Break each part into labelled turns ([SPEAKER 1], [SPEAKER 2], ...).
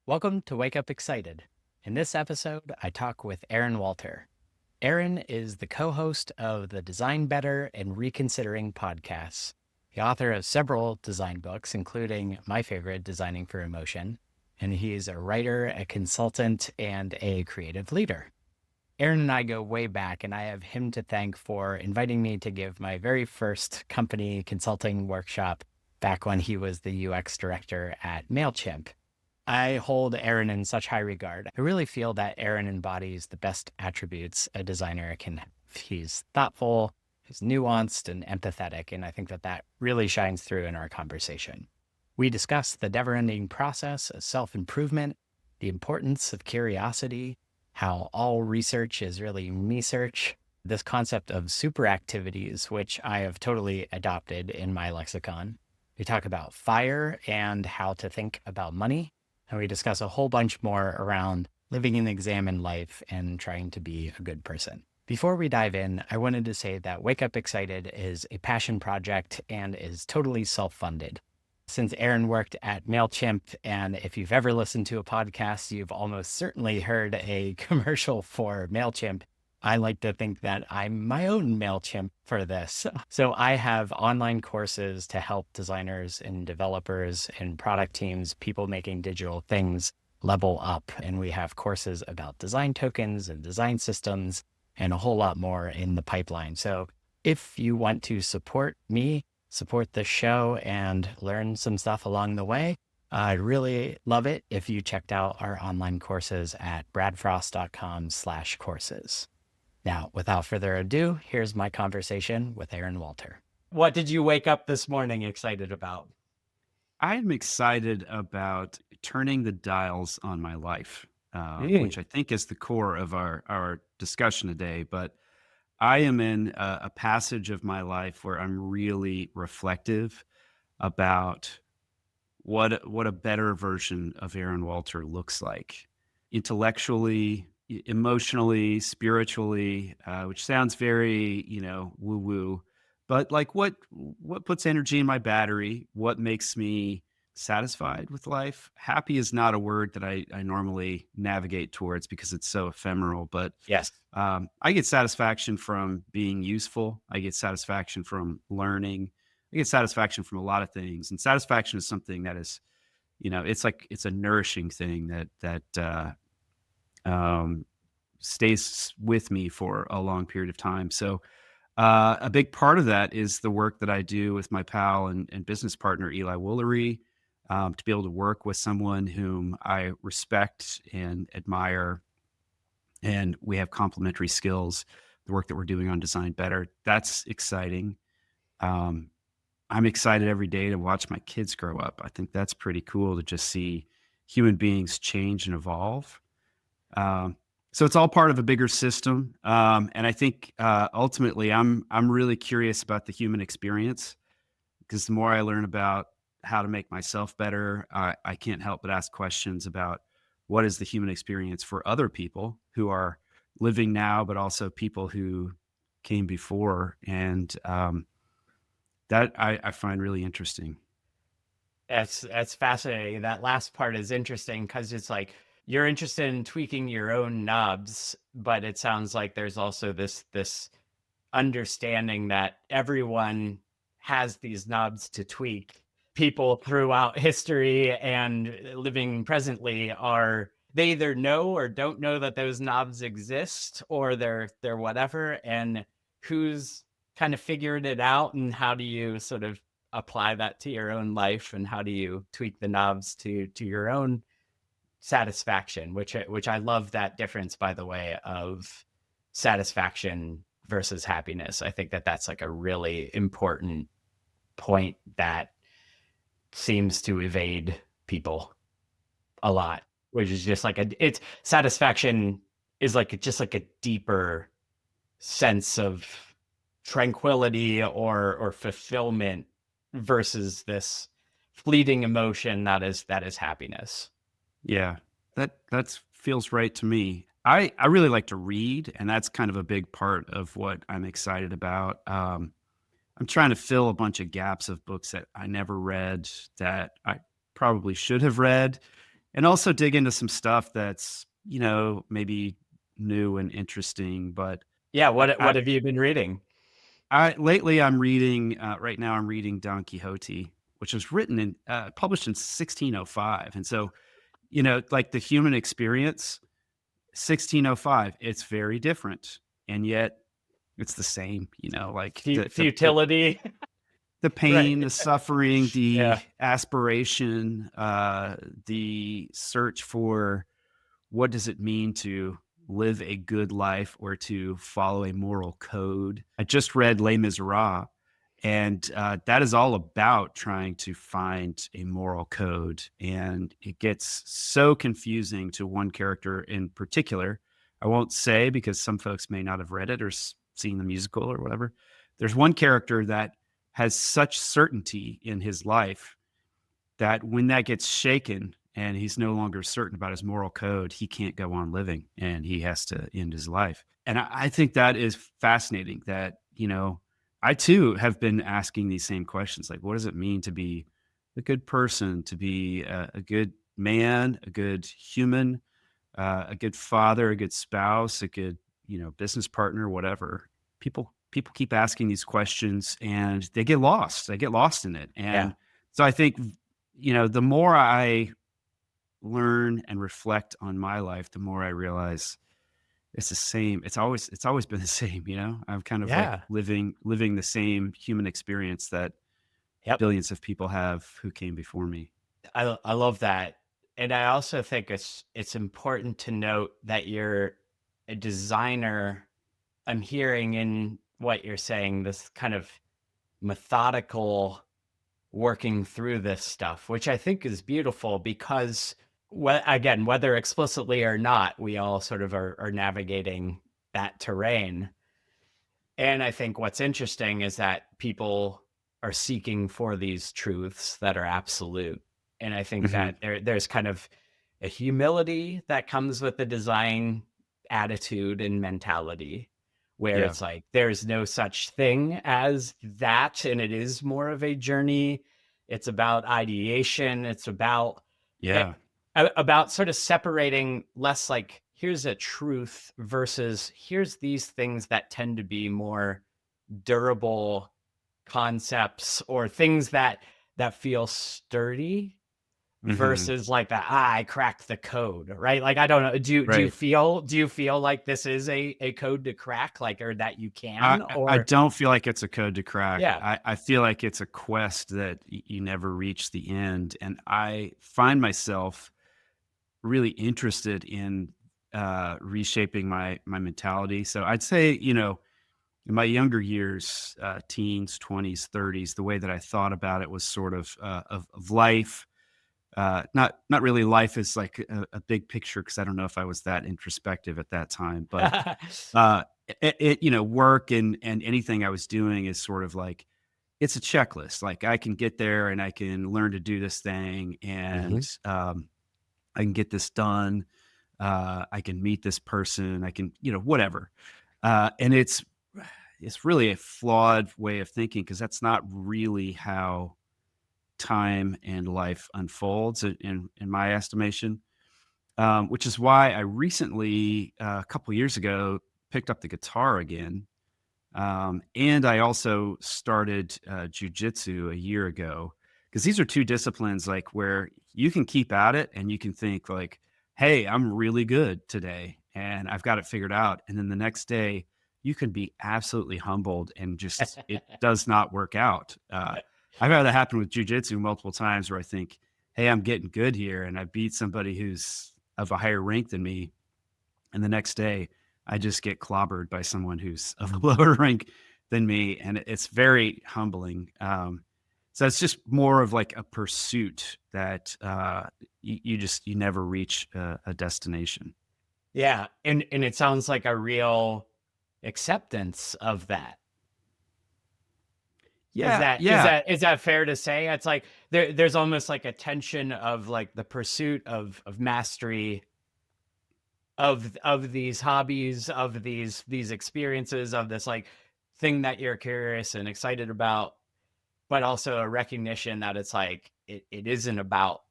[SPEAKER 1] Welcome to Wake Up Excited. In this episode, I talk with Aaron Walter. Aaron is the co-host of the Design Better and Reconsidering podcasts, the author of several design books, including my favorite, Designing for Emotion, and he's a writer, a consultant, and a creative leader. Aaron and I go way back, and I have him to thank for inviting me to give my very first company consulting workshop back when he was the UX director at MailChimp. I hold Aaron in such high regard. I really feel that Aaron embodies the best attributes a designer can have. He's thoughtful, he's nuanced and empathetic, and I think that really shines through in our conversation. We discuss the never-ending process of self-improvement, the importance of curiosity, how all research is really me-search, this concept of super activities, which I have totally adopted in my lexicon. We talk about fire and how to think about money. And we discuss a whole bunch more around living an examined life and trying to be a good person. Before we dive in, I wanted to say that Wake Up Excited is a passion project and is totally self-funded. Since Aaron worked at MailChimp, and if you've ever listened to a podcast, you've almost certainly heard a commercial for MailChimp. I like to think that I'm my own MailChimp for this. So I have online courses to help designers and developers and product teams, people making digital things, level up. And we have courses about design tokens and design systems and a whole lot more in the pipeline. So if you want to support me, support the show, and learn some stuff along the way, I'd really love it if you checked out our online courses at bradfrost.com/courses. Now, without further ado, here's my conversation with Aaron Walter. What did you wake up this morning excited about?
[SPEAKER 2] I am excited about turning the dials on my life, which I think is the core of our discussion today. But I am in a passage of my life where I'm really reflective about what a better version of Aaron Walter looks like, intellectually, emotionally, spiritually, which sounds very, woo woo, but like what puts energy in my battery, what makes me satisfied with life. Happy is not a word that I normally navigate towards because it's so ephemeral, but
[SPEAKER 1] Yes.
[SPEAKER 2] I get satisfaction from being useful. I get satisfaction from learning. I get satisfaction from a lot of things, and satisfaction is something that is, it's a nourishing thing that stays with me for a long period of time. So a big part of that is the work that I do with my pal and business partner, Eli Woolery, to be able to work with someone whom I respect and admire, and we have complementary skills. The work that we're doing on Design Better, that's exciting. I'm excited every day to watch my kids grow up. I think that's pretty cool to just see human beings change and evolve. So it's all part of a bigger system. And I think ultimately I'm really curious about the human experience, because the more I learn about how to make myself better, I can't help but ask questions about what is the human experience for other people who are living now, but also people who came before. And that I find really interesting.
[SPEAKER 1] That's fascinating. That last part is interesting because it's like you're interested in tweaking your own knobs, but it sounds like there's also this understanding that everyone has these knobs to tweak. People throughout history and living presently they either know or don't know that those knobs exist, or they're whatever. And who's kind of figured it out, and how do you sort of apply that to your own life, and how do you tweak the knobs to your own satisfaction, which I love that difference, by the way, of satisfaction versus happiness. I think that's like a really important point that seems to evade people a lot, which is just like it's satisfaction is like just like a deeper sense of tranquility or fulfillment versus this fleeting emotion that is happiness.
[SPEAKER 2] Yeah, that feels right to me. I really like to read, and that's kind of a big part of what I'm excited about. I'm trying to fill a bunch of gaps of books that I never read that I probably should have read. and also dig into some stuff that's, maybe new and interesting. But
[SPEAKER 1] Yeah,
[SPEAKER 2] I,
[SPEAKER 1] what
[SPEAKER 2] I,
[SPEAKER 1] have you been reading?
[SPEAKER 2] lately I'm reading, right now I'm reading Don Quixote, which was published in 1605. And so, like the human experience, 1605, it's very different. And yet it's the same, like
[SPEAKER 1] Futility.
[SPEAKER 2] the pain,
[SPEAKER 1] Right.
[SPEAKER 2] the suffering, the
[SPEAKER 1] Yeah.
[SPEAKER 2] aspiration, the search for what does it mean to live a good life or to follow a moral code. I just read Les Miserables, and that is all about trying to find a moral code. And it gets so confusing to one character in particular. I won't say because some folks may not have read it or seen the musical or whatever. There's one character that has such certainty in his life that when that gets shaken and he's no longer certain about his moral code, he can't go on living and he has to end his life. And I think that is fascinating that, I too have been asking these same questions. Like, what does it mean to be a good person, to be a good man, a good human, a good father, a good spouse, a good, business partner, whatever. People keep asking these questions and they get lost. They get lost in it.
[SPEAKER 1] Yeah.
[SPEAKER 2] And so I think, the more I learn and reflect on my life, the more I realize it's the same. It's always been the same, I'm kind of like
[SPEAKER 1] Yeah.
[SPEAKER 2] living the same human experience that
[SPEAKER 1] Yep.
[SPEAKER 2] billions of people have who came before me.
[SPEAKER 1] I love that. And I also think it's important to note that you're a designer. I'm hearing in what you're saying this kind of methodical working through this stuff, which I think is beautiful because again, whether explicitly or not, we all sort of are navigating that terrain. And I think what's interesting is that people are seeking for these truths that are absolute. And I think
[SPEAKER 2] Hmm.
[SPEAKER 1] that there's kind of a humility that comes with the design attitude and mentality where
[SPEAKER 2] Yeah.
[SPEAKER 1] it's like there's no such thing as that, and it is more of a journey. It's about ideation. It's about eh,
[SPEAKER 2] Yeah.
[SPEAKER 1] about sort of separating less like here's a truth versus here's these things that tend to be more durable concepts or things that feel sturdy
[SPEAKER 2] Hmm.
[SPEAKER 1] versus like that I cracked the code, right? Like I don't know,
[SPEAKER 2] Right.
[SPEAKER 1] do you feel like this is a code to crack, like, or that you
[SPEAKER 2] I
[SPEAKER 1] can,
[SPEAKER 2] I
[SPEAKER 1] or
[SPEAKER 2] don't feel like it's a code to crack.
[SPEAKER 1] yeah.
[SPEAKER 2] I feel like it's a quest that you never reach the end, and I find myself really interested in reshaping my mentality. So I'd say, in my younger years, teens, 20s, 30s, the way that I thought about it was sort of of life. Not really life as like a big picture because I don't know if I was that introspective at that time, but uh, work and anything I was doing is sort of like it's a checklist. Like I can get there and I can learn to do this thing, and
[SPEAKER 1] Mhm.
[SPEAKER 2] I can get this done. I can meet this person. I can, whatever. And it's really a flawed way of thinking because that's not really how time and life unfolds in my estimation. Which is why I recently, a couple years ago, picked up the guitar again. And I also started jujitsu a year ago because these are two disciplines like where you can keep at it and you can think like, "Hey, I'm really good today and I've got it figured out." And then the next day, you can be absolutely humbled and just it does not work out. I've had that happen with jujitsu multiple times where I think, "Hey, I'm getting good here," and I beat somebody who's of a higher rank than me, and the next day, I just get clobbered by someone who's of a lower rank than me, and it's very humbling. So it's just more of like a pursuit that you never reach a destination.
[SPEAKER 1] Yeah, and it sounds like a real acceptance of that. Is
[SPEAKER 2] Yeah,
[SPEAKER 1] that is
[SPEAKER 2] yeah.
[SPEAKER 1] that is that fair to say? It's like there's almost like a tension of like the pursuit of mastery of these hobbies, of these experiences, of this like thing that you're curious and excited about, but also a recognition that it's like it isn't about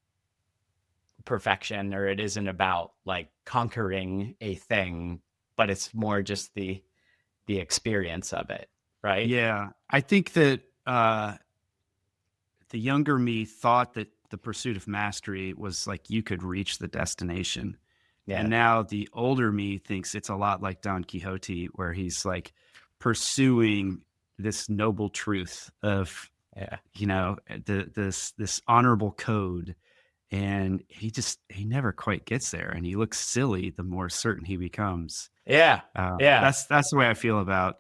[SPEAKER 1] perfection, or it isn't about like conquering a thing, but it's more just the experience of it, right?
[SPEAKER 2] Yeah. I think that the younger me thought that the pursuit of mastery was like you could reach the destination. And
[SPEAKER 1] Yeah,
[SPEAKER 2] now the older me thinks it's a lot like Don Quixote, where he's like pursuing this noble truth of,
[SPEAKER 1] yeah,
[SPEAKER 2] this honorable code. And he never quite gets there, and he looks silly the more certain he becomes.
[SPEAKER 1] yeah, yeah.
[SPEAKER 2] That's the way I feel about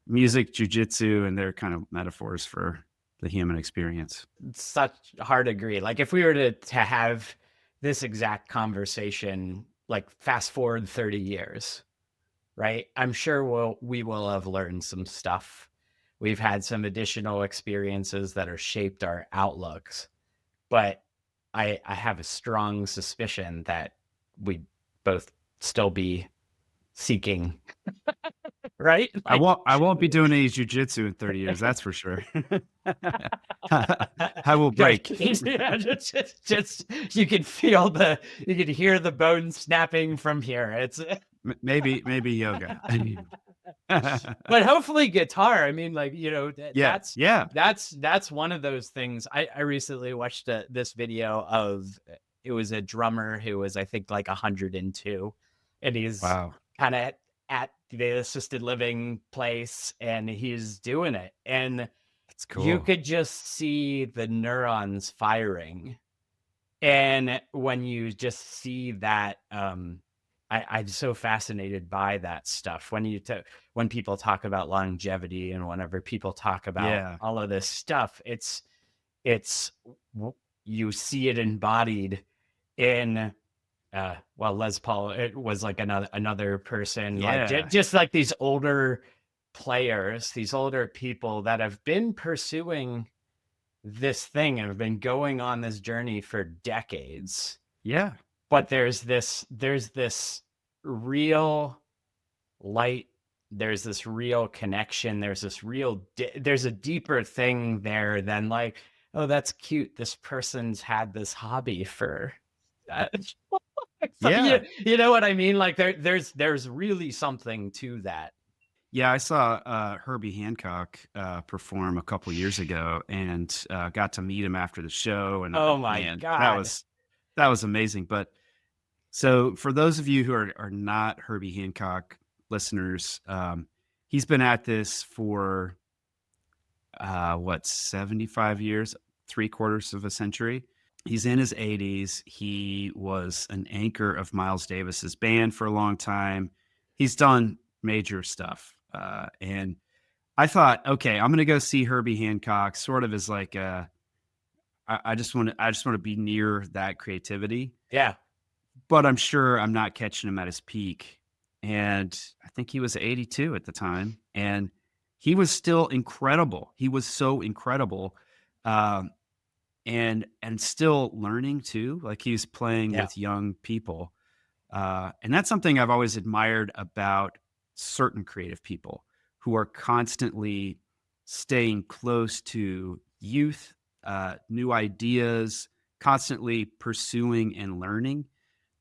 [SPEAKER 2] music, jujitsu, and they're kind of metaphors for the human experience.
[SPEAKER 1] Such hard agree. Like if we were to have this exact conversation, like fast forward 30 years, right? I'm sure we will have learned some stuff. We've had some additional experiences that are shaped our outlooks, but I have a strong suspicion that we'd both still be seeking, right? Like
[SPEAKER 2] I won't be doing any jujitsu in 30 years, that's for sure. I will break.
[SPEAKER 1] yeah, just you can hear the bones snapping from here. It's
[SPEAKER 2] Maybe yoga.
[SPEAKER 1] but hopefully guitar. I mean, like,
[SPEAKER 2] Yeah, yeah.
[SPEAKER 1] that's one of those things. I recently watched this video of it was a drummer who was, I think, like 102, and he's
[SPEAKER 2] Wow,
[SPEAKER 1] kind of at the assisted living place, and he's doing it, and
[SPEAKER 2] that's
[SPEAKER 1] you
[SPEAKER 2] cool.
[SPEAKER 1] could just see the neurons firing. And when you just see that, I'm so fascinated by that stuff. When people talk about longevity, and whenever people talk about
[SPEAKER 2] Yeah,
[SPEAKER 1] all of this stuff, it's you see it embodied in well, Les Paul. It was like another person, like
[SPEAKER 2] yeah,
[SPEAKER 1] just like these older players, these older people that have been pursuing this thing and have been going on this journey for decades.
[SPEAKER 2] yeah,
[SPEAKER 1] But there's this real light, there's this real connection, there's a deeper thing there than like, oh, that's cute, this person's had this hobby for so,
[SPEAKER 2] yeah.
[SPEAKER 1] you know what I mean? Like there's really something to that.
[SPEAKER 2] Yeah, I saw, Herbie Hancock, perform a couple years ago and, got to meet him after the show, and,
[SPEAKER 1] Oh my
[SPEAKER 2] man,
[SPEAKER 1] God.
[SPEAKER 2] that was amazing. But so for those of you who are not Herbie Hancock listeners, he's been at this for, what, 75 years, 3/4 of a century? He's in his 80s. He was an anchor of Miles Davis's band for a long time. He's done major stuff, and I thought, okay, I'm gonna go see Herbie Hancock, sort of as like I just want to be near that creativity,
[SPEAKER 1] Yeah.
[SPEAKER 2] but I'm sure I'm not catching him at his peak. And I think he was 82 at the time, and he was still incredible. He was so incredible. Um, and still learning too. Like he's playing
[SPEAKER 1] Yeah.
[SPEAKER 2] with young people, and that's something I've always admired about certain creative people who are constantly staying close to youth, new ideas, constantly pursuing and learning.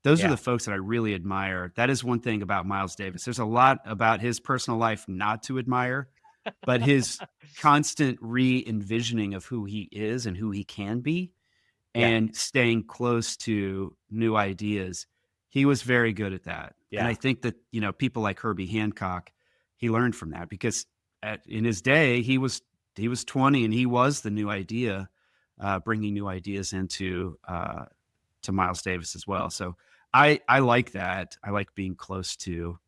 [SPEAKER 2] Those are the
[SPEAKER 1] Yeah.
[SPEAKER 2] folks that I really admire. That is one thing about Miles Davis. There's a lot about his personal life not to admire, but his constant re-envisioning of who he is and who he can be
[SPEAKER 1] Yeah.
[SPEAKER 2] and staying close to new ideas. He was very good at that. And I
[SPEAKER 1] Yeah.
[SPEAKER 2] think that, people like Herbie Hancock, he learned from that because in his day, he was 20 and he was the new idea, bringing new ideas into to Miles Davis as well. So I like that. I like being close to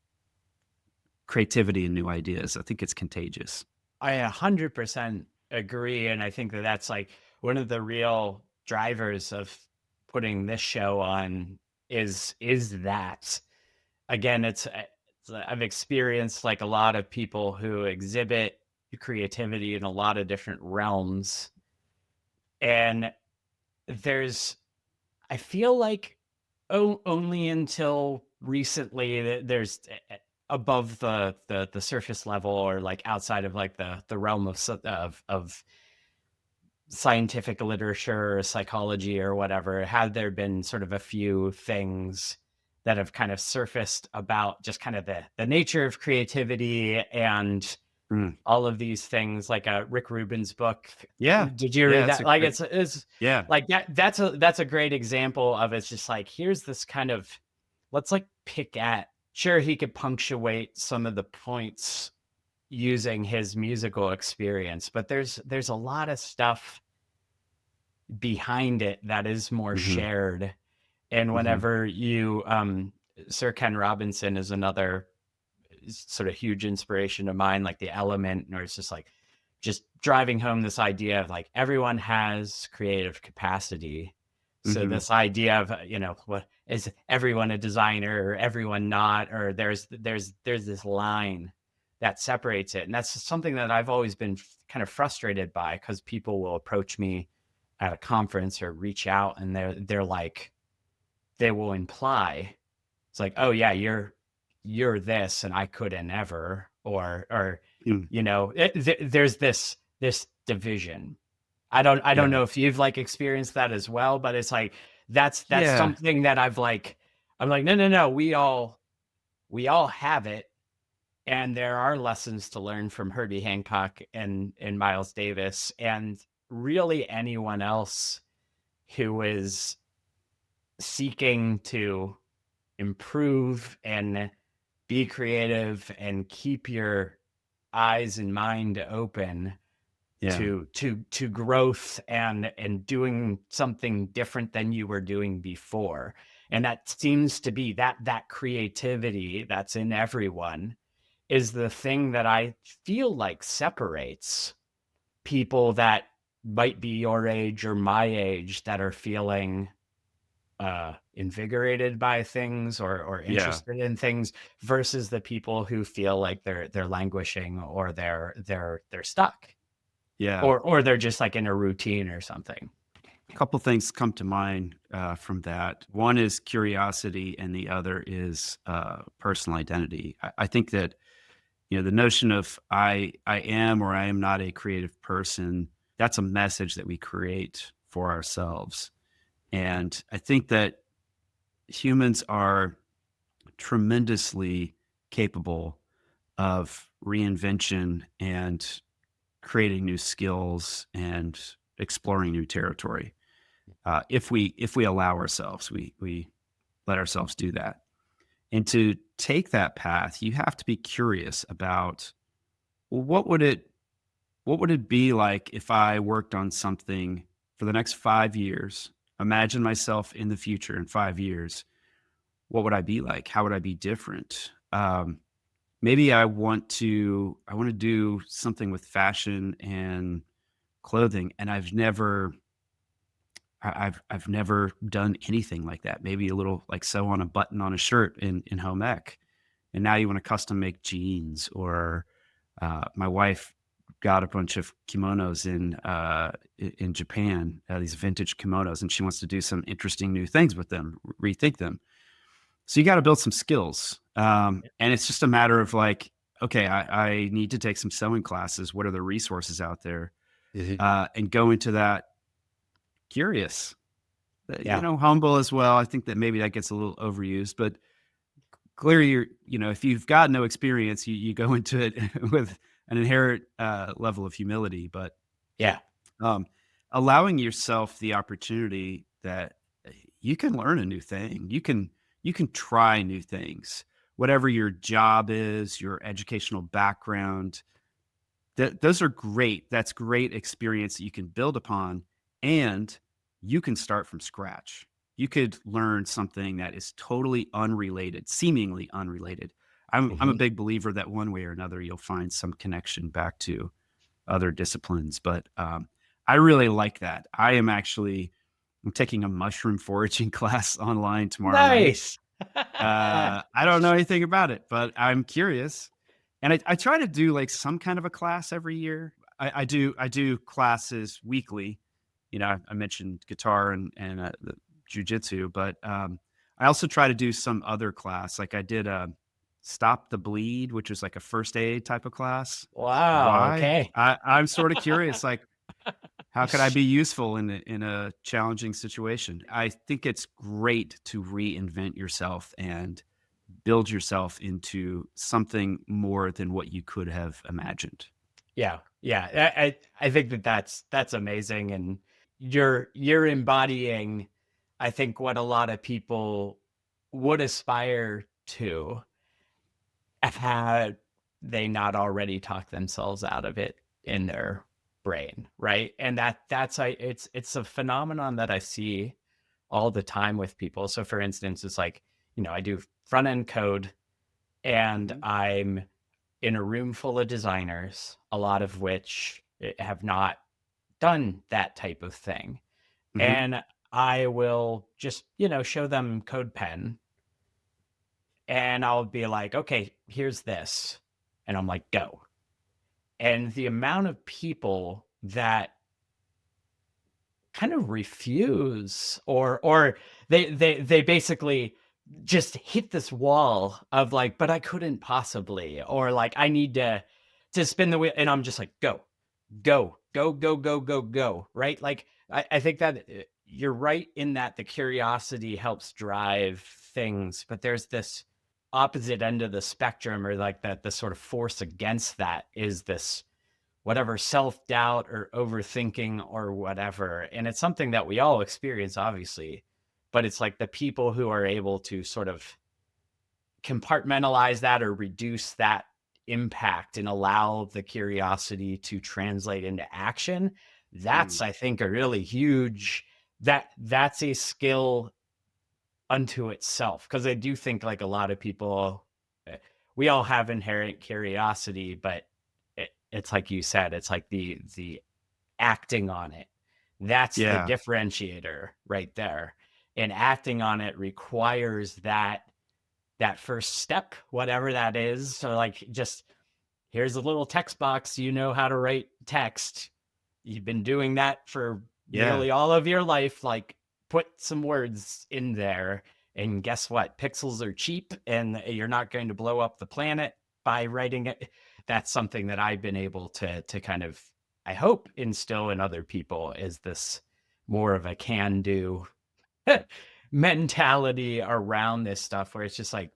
[SPEAKER 2] creativity and new ideas. I think it's contagious.
[SPEAKER 1] I 100% agree. And I think that that's like one of the real drivers of putting this show on is that again, I've experienced like a lot of people who exhibit creativity in a lot of different realms. And there's, I feel like only until recently there's above the surface level, or like outside of like the realm of scientific literature or psychology or whatever, had there been sort of a few things that have kind of surfaced about just kind of the nature of creativity and
[SPEAKER 2] Mm.
[SPEAKER 1] all of these things, like Rick Rubin's book.
[SPEAKER 2] Yeah.
[SPEAKER 1] Did you
[SPEAKER 2] Yeah,
[SPEAKER 1] read
[SPEAKER 2] that's
[SPEAKER 1] that?
[SPEAKER 2] a
[SPEAKER 1] Like
[SPEAKER 2] great.
[SPEAKER 1] it's
[SPEAKER 2] Yeah.
[SPEAKER 1] like that's a great example of, it's just like, here's this kind of, let's like pick at, sure, he could punctuate some of the points using his musical experience, but there's a lot of stuff behind it that is more
[SPEAKER 2] Mhm.
[SPEAKER 1] shared. And
[SPEAKER 2] Mhm.
[SPEAKER 1] whenever you Sir Ken Robinson is another sort of huge inspiration of mine, like The Element, or it's just like, just driving home this idea of like, everyone has creative capacity. So
[SPEAKER 2] Mhm.
[SPEAKER 1] this idea of, what is everyone a designer or everyone not, or there's this line that separates it. And that's something that I've always been kind of frustrated by, because people will approach me at a conference or reach out, and they're like, they will imply, it's like, oh yeah, you're this and I couldn't ever, or
[SPEAKER 2] Mm.
[SPEAKER 1] there's this division. I don't
[SPEAKER 2] Yeah.
[SPEAKER 1] know if you've like experienced that as well, but it's like, that's
[SPEAKER 2] Yeah.
[SPEAKER 1] something that I'm like, no, no, no, we all have it, and there are lessons to learn from Herbie Hancock and Miles Davis, and really anyone else who is seeking to improve and be creative and keep your eyes and mind open
[SPEAKER 2] Yeah.
[SPEAKER 1] to growth and doing something different than you were doing before. And that seems to be that creativity that's in everyone is the thing that I feel like separates people that might be your age or my age, that are feeling invigorated by things or
[SPEAKER 2] Yeah.
[SPEAKER 1] interested in things, versus the people who feel like they're languishing, or they're stuck,
[SPEAKER 2] Yeah.
[SPEAKER 1] or they're just like in a routine or something.
[SPEAKER 2] A couple things come to mind from that. One is curiosity, and the other is personal identity. I think that the notion of I am or I am not a creative person, that's a message that we create for ourselves. And I think that humans are tremendously capable of reinvention and creating new skills and exploring new territory. If we allow ourselves, we let ourselves do that. And to take that path, you have to be curious about, well, what would it be like if I worked on something for the next 5 years? Imagine myself in the future in 5 years. What would I be like? How would I be different? Maybe I want to do something with fashion and clothing, and I've never done anything like that. Maybe a little like sew on a button on a shirt in home ec, and now you want to custom make jeans. Or my wife got a bunch of kimonos in Japan, these vintage kimonos, and she wants to do some interesting new things with them, rethink them. So you got to build some skills, and it's just a matter of like, okay, I need to take some sewing classes. What are the resources out there?
[SPEAKER 1] Mhm.
[SPEAKER 2] And go into that curious,
[SPEAKER 1] Yeah.
[SPEAKER 2] humble as well. I think that maybe that gets a little overused, but clearly, if you've got no experience, you go into it with an inherent level of humility. But
[SPEAKER 1] Yeah.
[SPEAKER 2] um, allowing yourself the opportunity that you can learn a new thing, you can try new things, whatever your job is, your educational background. Those are great. That's great experience that you can build upon, and you can start from scratch. You could learn something that is totally unrelated, seemingly unrelated. I'm a
[SPEAKER 1] Mhm.
[SPEAKER 2] big believer that one way or another you'll find some connection back to other disciplines. But I really like that. I'm taking a mushroom foraging class online tomorrow night.
[SPEAKER 1] Nice.
[SPEAKER 2] I don't know anything about it, but I'm curious, and I try to do like some kind of a class every year. I do classes weekly. I mentioned guitar and the jujitsu, but I also try to do some other class. Like I did a Stop the Bleed, which is like a first aid type of class.
[SPEAKER 1] Wow.
[SPEAKER 2] Why?
[SPEAKER 1] Okay.
[SPEAKER 2] I'm sort of curious. Like, How could I be useful in a challenging situation? I think it's great to reinvent yourself and build yourself into something more than what you could have imagined.
[SPEAKER 1] Yeah, yeah. I think that that's amazing, and you're embodying, I think, what a lot of people would aspire to, had they not already talked themselves out of it in their brain, right? And that's it's a phenomenon that I see all the time with people. So for instance, it's like, I do front end code, and
[SPEAKER 2] Mhm,
[SPEAKER 1] I'm in a room full of designers, a lot of which have not done that type of thing.
[SPEAKER 2] mhm.
[SPEAKER 1] And I will just, show them Code Pen, and I'll be like, okay, here's this. And I'm like, go. And the amount of people that kind of refuse, or they basically just hit this wall of like, but I couldn't possibly, or like, I need to spin the wheel. And I'm just like, go, go, go, go, go, go, go. Right. Like, I think that you're right in that the curiosity helps drive things, but there's this opposite end of the spectrum, or like that the sort of force against that is this whatever self-doubt or overthinking or whatever. And it's something that we all experience, obviously, but it's like the people who are able to sort of compartmentalize that or reduce that impact and allow the curiosity to translate into action.
[SPEAKER 2] Mm,
[SPEAKER 1] That's, I think, a really huge, that's a skill unto itself, because I do think like a lot of people, we all have inherent curiosity, but it's like you said, it's like the acting on it. That's the
[SPEAKER 2] yeah,
[SPEAKER 1] differentiator right there. And acting on it requires that first step, whatever that is. So like, just here's a little text box, how to write text. You've been doing that for
[SPEAKER 2] yeah,
[SPEAKER 1] nearly all of your life. Like, put some words in there, and guess what? Pixels are cheap, and you're not going to blow up the planet by writing it. That's something that I've been able to kind of, I hope, instill in other people, is this more of a can do mentality around this stuff, where it's just like,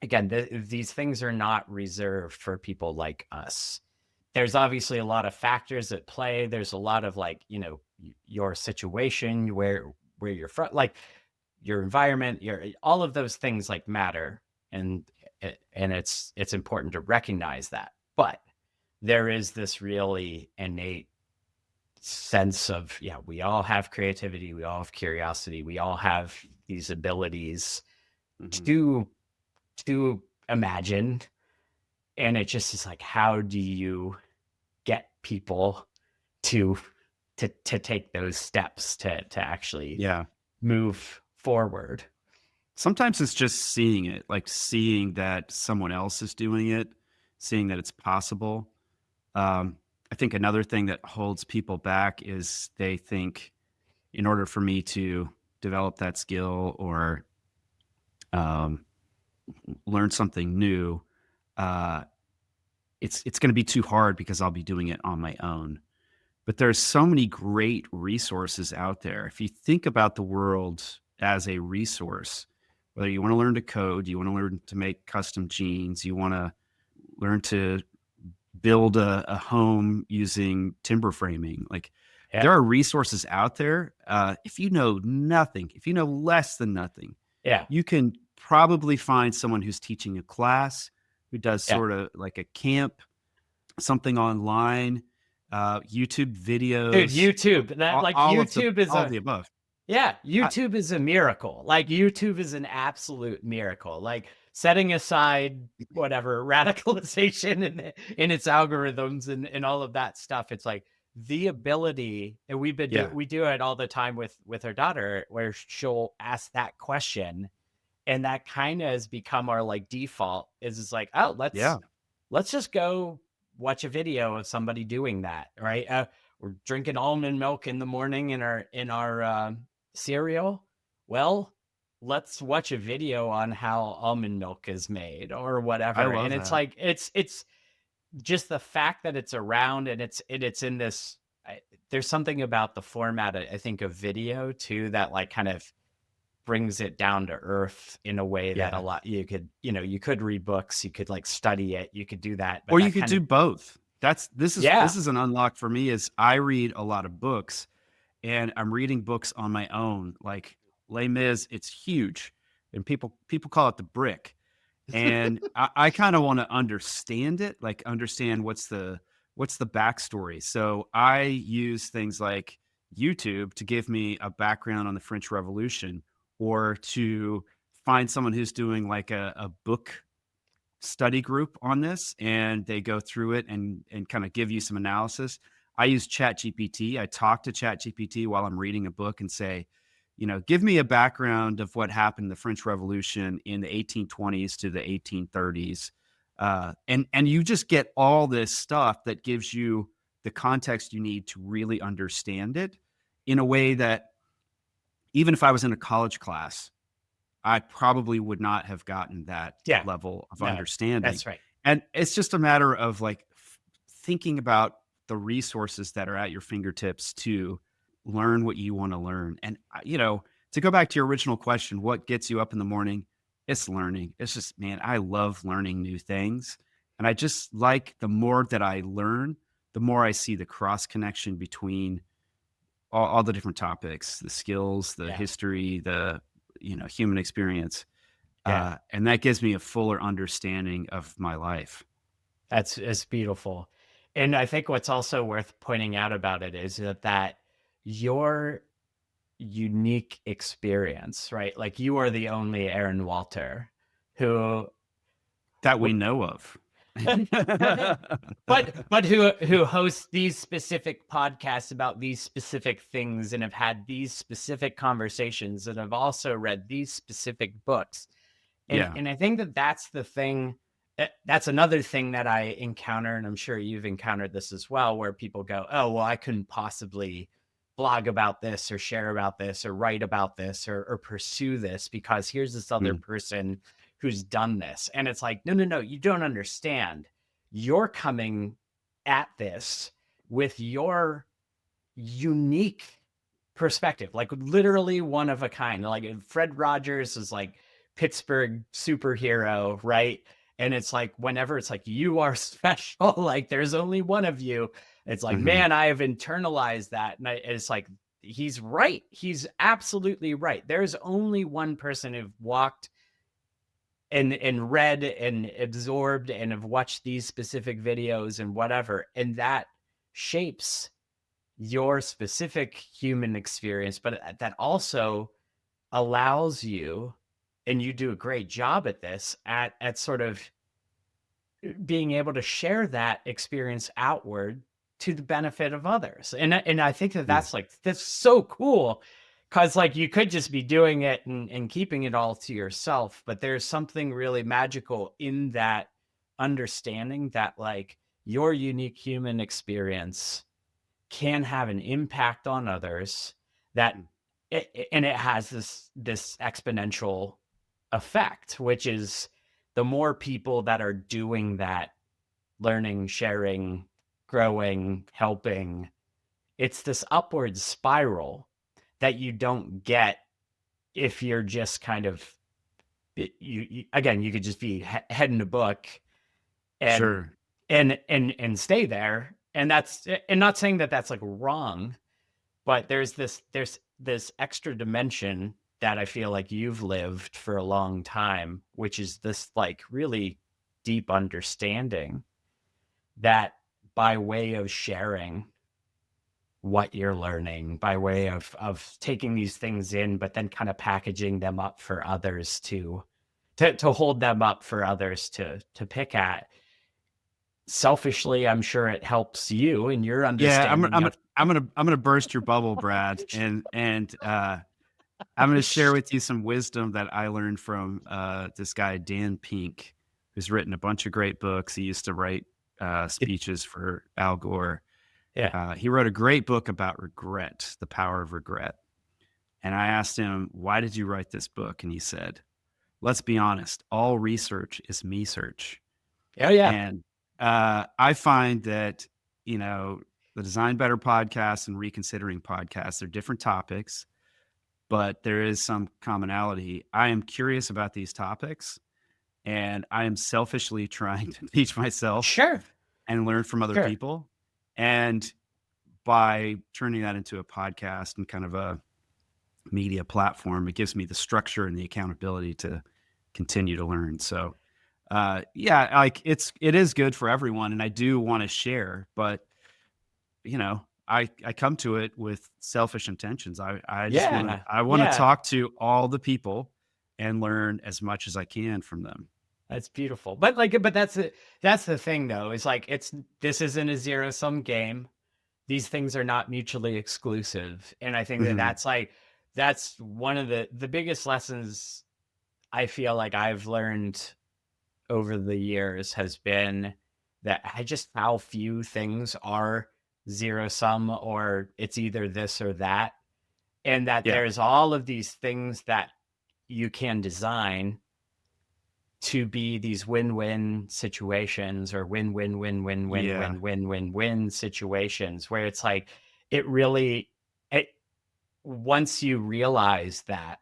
[SPEAKER 1] again, these things are not reserved for people like us. There's obviously a lot of factors at play. There's a lot of like, your situation, where you're from, like your environment, your all of those things like matter, and it's important to recognize that. But there is this really innate sense of, yeah, we all have creativity, we all have curiosity, we all have these abilities
[SPEAKER 2] mhm.
[SPEAKER 1] to to imagine. And it just is like, how do you get people to to take those steps to actually
[SPEAKER 2] Yeah.
[SPEAKER 1] move forward?
[SPEAKER 2] Sometimes it's just seeing it, like seeing that someone else is doing it, seeing that it's possible. Um, I think another thing that holds people back is they think in order for me to develop that skill or um, learn something new, uh, it's going to be too hard because I'll be doing it on my own. But there's so many great resources out there. If you think about the world as a resource, whether you want to learn to code, you want to learn to make custom jeans, you want to learn to build a home using timber framing, like
[SPEAKER 1] Yeah,
[SPEAKER 2] there are resources out there. If you know nothing, if you know less than nothing,
[SPEAKER 1] yeah,
[SPEAKER 2] you can probably find someone who's teaching a class, who does
[SPEAKER 1] yeah.
[SPEAKER 2] sort of like a camp, something online, YouTube
[SPEAKER 1] Dude,
[SPEAKER 2] videos,
[SPEAKER 1] YouTube, that like
[SPEAKER 2] all of the
[SPEAKER 1] YouTube is
[SPEAKER 2] all of
[SPEAKER 1] a
[SPEAKER 2] the above.
[SPEAKER 1] yeah,
[SPEAKER 2] I
[SPEAKER 1] YouTube is a miracle. Like, YouTube is an absolute miracle. Like, setting aside whatever radicalization in its algorithms and all of that stuff, it's like the ability, and
[SPEAKER 2] yeah,
[SPEAKER 1] we do it all the time with our daughter, where she'll ask that question, and that kind of has become our like default, is it's like, oh,
[SPEAKER 2] yeah,
[SPEAKER 1] let's just go watch a video of somebody doing that, right? We're drinking almond milk in the morning in our cereal. Well, let's watch a video on how almond milk is made, or
[SPEAKER 2] I
[SPEAKER 1] whatever.
[SPEAKER 2] love
[SPEAKER 1] And it's
[SPEAKER 2] that.
[SPEAKER 1] like, it's just the fact that it's around, and it's in this. I, there's something about the format, I think, of video too, that like kind of brings it down to earth in a way that a
[SPEAKER 2] Yeah.
[SPEAKER 1] lot you could, you could read books, you could like study it, you could do that, but
[SPEAKER 2] Or you
[SPEAKER 1] that
[SPEAKER 2] could
[SPEAKER 1] kind of,
[SPEAKER 2] do both. This
[SPEAKER 1] yeah,
[SPEAKER 2] is an unlock for me is I read a lot of books and I'm reading books on my own. Like Les Mis, it's huge. And people call it the brick. And I kind of want to understand it, like understand what's the backstory. So I use things like YouTube to give me a background on the French Revolution, or to find someone who's doing like a book study group on this, and they go through it and kind of give you some analysis. I use ChatGPT. I talk to ChatGPT while I'm reading a book and say, give me a background of what happened in the French Revolution in the 1820s to the 1830s. And you just get all this stuff that gives you the context you need to really understand it in a way that even if I was in a college class, I probably would not have gotten that
[SPEAKER 1] yeah,
[SPEAKER 2] level of
[SPEAKER 1] no,
[SPEAKER 2] understanding.
[SPEAKER 1] that's right.
[SPEAKER 2] And it's just a matter of like thinking about the resources that are at your fingertips to learn what you want to learn. And, to go back to your original question, what gets you up in the morning? It's learning. It's just, man, I love learning new things. And I just like the more that I learn, the more I see the cross connection between all the different topics, the skills, the
[SPEAKER 1] Yeah,
[SPEAKER 2] history, the human experience,
[SPEAKER 1] yeah,
[SPEAKER 2] and that gives me a fuller understanding of my life.
[SPEAKER 1] it's beautiful. And I think what's also worth pointing out about it is that your unique experience, right? Like you are the only Aaron Walter who
[SPEAKER 2] That we know of.
[SPEAKER 1] but who hosts these specific podcasts about these specific things and have had these specific conversations and have also read these specific books. and
[SPEAKER 2] Yeah.
[SPEAKER 1] and I think that that's the thing. That's another thing that I encounter, and I'm sure you've encountered this as well, where people go, oh well, I couldn't possibly blog about this or share about this or write about this or pursue this because here's this other
[SPEAKER 2] Mm,
[SPEAKER 1] person who's done this. And it's like, no, no, no, you don't understand. You're coming at this with your unique perspective, like literally one of a kind. Like Fred Rogers is like Pittsburgh superhero, right? And it's like whenever it's like you are special, like there's only one of you. It's like,
[SPEAKER 2] mhm,
[SPEAKER 1] man, I have internalized that, and it's like he's right. He's absolutely right. There's only one person who walked and read and absorbed and have watched these specific videos and whatever, and that shapes your specific human experience, but that also allows you, and you do a great job at this, at sort of being able to share that experience outward to the benefit of others. And I think that
[SPEAKER 2] yeah,
[SPEAKER 1] that's so cool because like you could just be doing it and keeping it all to yourself, but there's something really magical in that understanding that like your unique human experience can have an impact on others that
[SPEAKER 2] mm,
[SPEAKER 1] and it has this exponential effect, which is the more people that are doing that, learning, sharing, growing, helping, it's this upward spiral that you don't get if you're just kind of you again, you could just be head in a book and
[SPEAKER 2] sure.
[SPEAKER 1] and stay there, and that's and not saying that that's like wrong. But there's this extra dimension that I feel like you've lived for a long time, which is this like really deep understanding that by way of sharing what you're learning, by way of taking these things in, but then kind of packaging them up for others to hold them up for others to pick at. Selfishly, I'm sure it helps you in your
[SPEAKER 2] Yeah,
[SPEAKER 1] understanding of
[SPEAKER 2] I'm gonna burst your bubble, Brad, and I'm gonna share with you some wisdom that I learned from this guy Dan Pink, who's written a bunch of great books. He used to write speeches for Al Gore.
[SPEAKER 1] yeah.
[SPEAKER 2] He wrote a great book about regret, the power of regret. And I asked him, "Why did you write this book?" And he said, "Let's be honest, all research is me search."
[SPEAKER 1] Oh yeah.
[SPEAKER 2] And I find that, you know, the Design Better podcast and Reconsidering podcast. They're different topics, but there is some commonality. I am curious about these topics, and I am selfishly trying to teach myself
[SPEAKER 1] Sure.
[SPEAKER 2] and learn from other
[SPEAKER 1] Sure.
[SPEAKER 2] people. And by turning that into a podcast and kind of a media platform, it gives me the structure and the accountability to continue to learn. So, yeah, like it is good for everyone, and I do want to share, but I come to it with selfish intentions. I just want to
[SPEAKER 1] Yeah.
[SPEAKER 2] I want to
[SPEAKER 1] Yeah.
[SPEAKER 2] talk to all the people and learn as much as I can from them.
[SPEAKER 1] That's beautiful. But that's the thing though, is like this isn't a zero sum game. These things are not mutually exclusive. And I think that
[SPEAKER 2] Mhm.
[SPEAKER 1] that's one of the biggest lessons I feel like I've learned over the years has been that just how few things are zero sum, or it's either this or that. And that
[SPEAKER 2] Yeah.
[SPEAKER 1] there's all of these things that you can design to be these win-win situations, or
[SPEAKER 2] Yeah.
[SPEAKER 1] win-win-win-win-win-win-win situations, where it's like it really it, once you realize that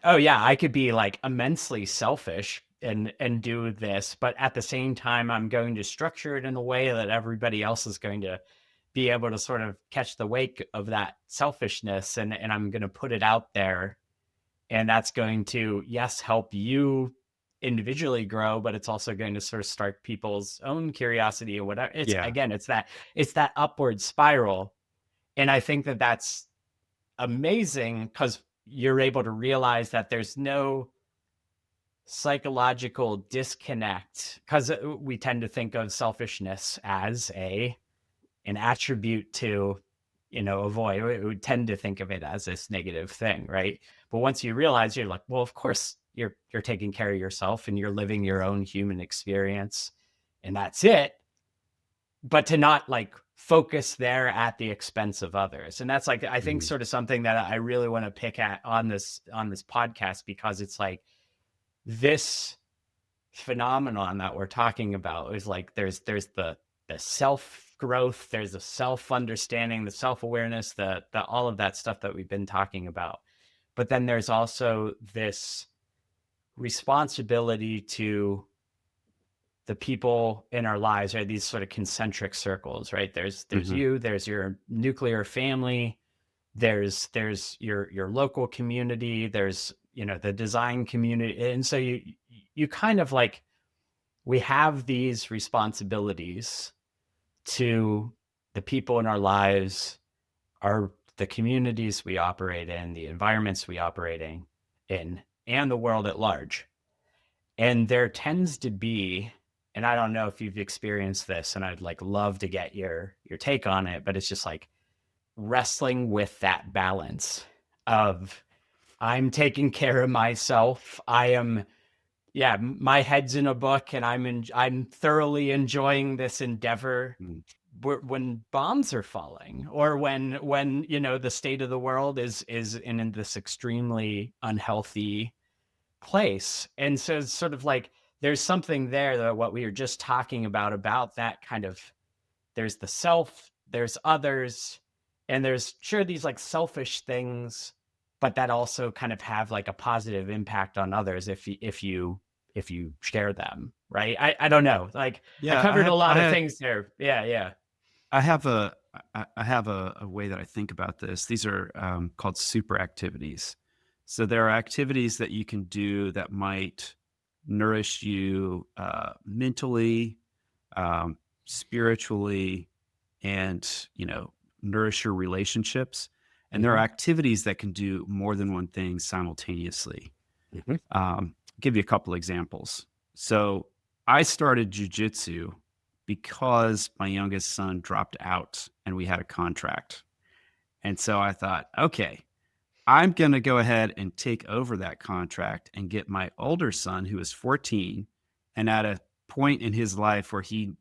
[SPEAKER 1] oh yeah, I could be like immensely selfish and do this, but at the same time I'm going to structure it in a way that everybody else is going to be able to sort of catch the wake of that selfishness, and I'm going to put it out there, and that's going to, yes, help you individually grow, but it's also going to sort of start people's own curiosity or whatever. It's
[SPEAKER 2] Yeah.
[SPEAKER 1] again, it's that upward spiral. And I think that that's amazing because you're able to realize that there's no psychological disconnect, because we tend to think of selfishness as an attribute to avoid. We would tend to think of it as this negative thing, right? But once you realize, you're like, well, of course you're taking care of yourself and you're living your own human experience, and that's it. But to not like focus there at the expense of others. And that's like, I think,
[SPEAKER 2] Mhm.
[SPEAKER 1] sort of something that I really want to pick at on this podcast, because it's like this phenomenon that we're talking about is like there's the self growth, there's the self understanding, the self awareness, the all of that stuff that we've been talking about. But then there's also this responsibility to the people in our lives, right? These sort of concentric circles, right? There's
[SPEAKER 2] Mhm.
[SPEAKER 1] you, there's your nuclear family, there's your local community, there's the design community. And so you kind of like, we have these responsibilities to the people in our lives, the communities we operate in, the environments we operate in, and the world at large. And there tends to be, and I don't know if you've experienced this, and I'd like love to get your take on it, but it's just like wrestling with that balance of, I'm taking care of myself. I am, yeah, my head's in a book, and I'm thoroughly enjoying this endeavor.
[SPEAKER 2] Mhm.
[SPEAKER 1] When bombs are falling, or when the state of the world is in this extremely unhealthy place. And so it's sort of like there's something there, that what we were just talking about that kind of, there's the self, there's others, and there's sure these like selfish things, but that also kind of have like a positive impact on others if you share them, right? I don't know. Like I
[SPEAKER 2] Yeah,
[SPEAKER 1] covered a lot of things there. Yeah, yeah.
[SPEAKER 2] I have I have a way that I think about this. These are called super activities. So there are activities that you can do that might nourish you mentally, um, spiritually, and nourish your relationships. And there are
[SPEAKER 1] Hmm.
[SPEAKER 2] activities that can do more than one thing simultaneously.
[SPEAKER 1] Hmm.
[SPEAKER 2] Give you a couple examples. So I started jujitsu because my youngest son dropped out and we had a contract. And so I thought, okay, I'm going to go ahead and take over that contract and get my older son, who is 14, and at a point in his life where he's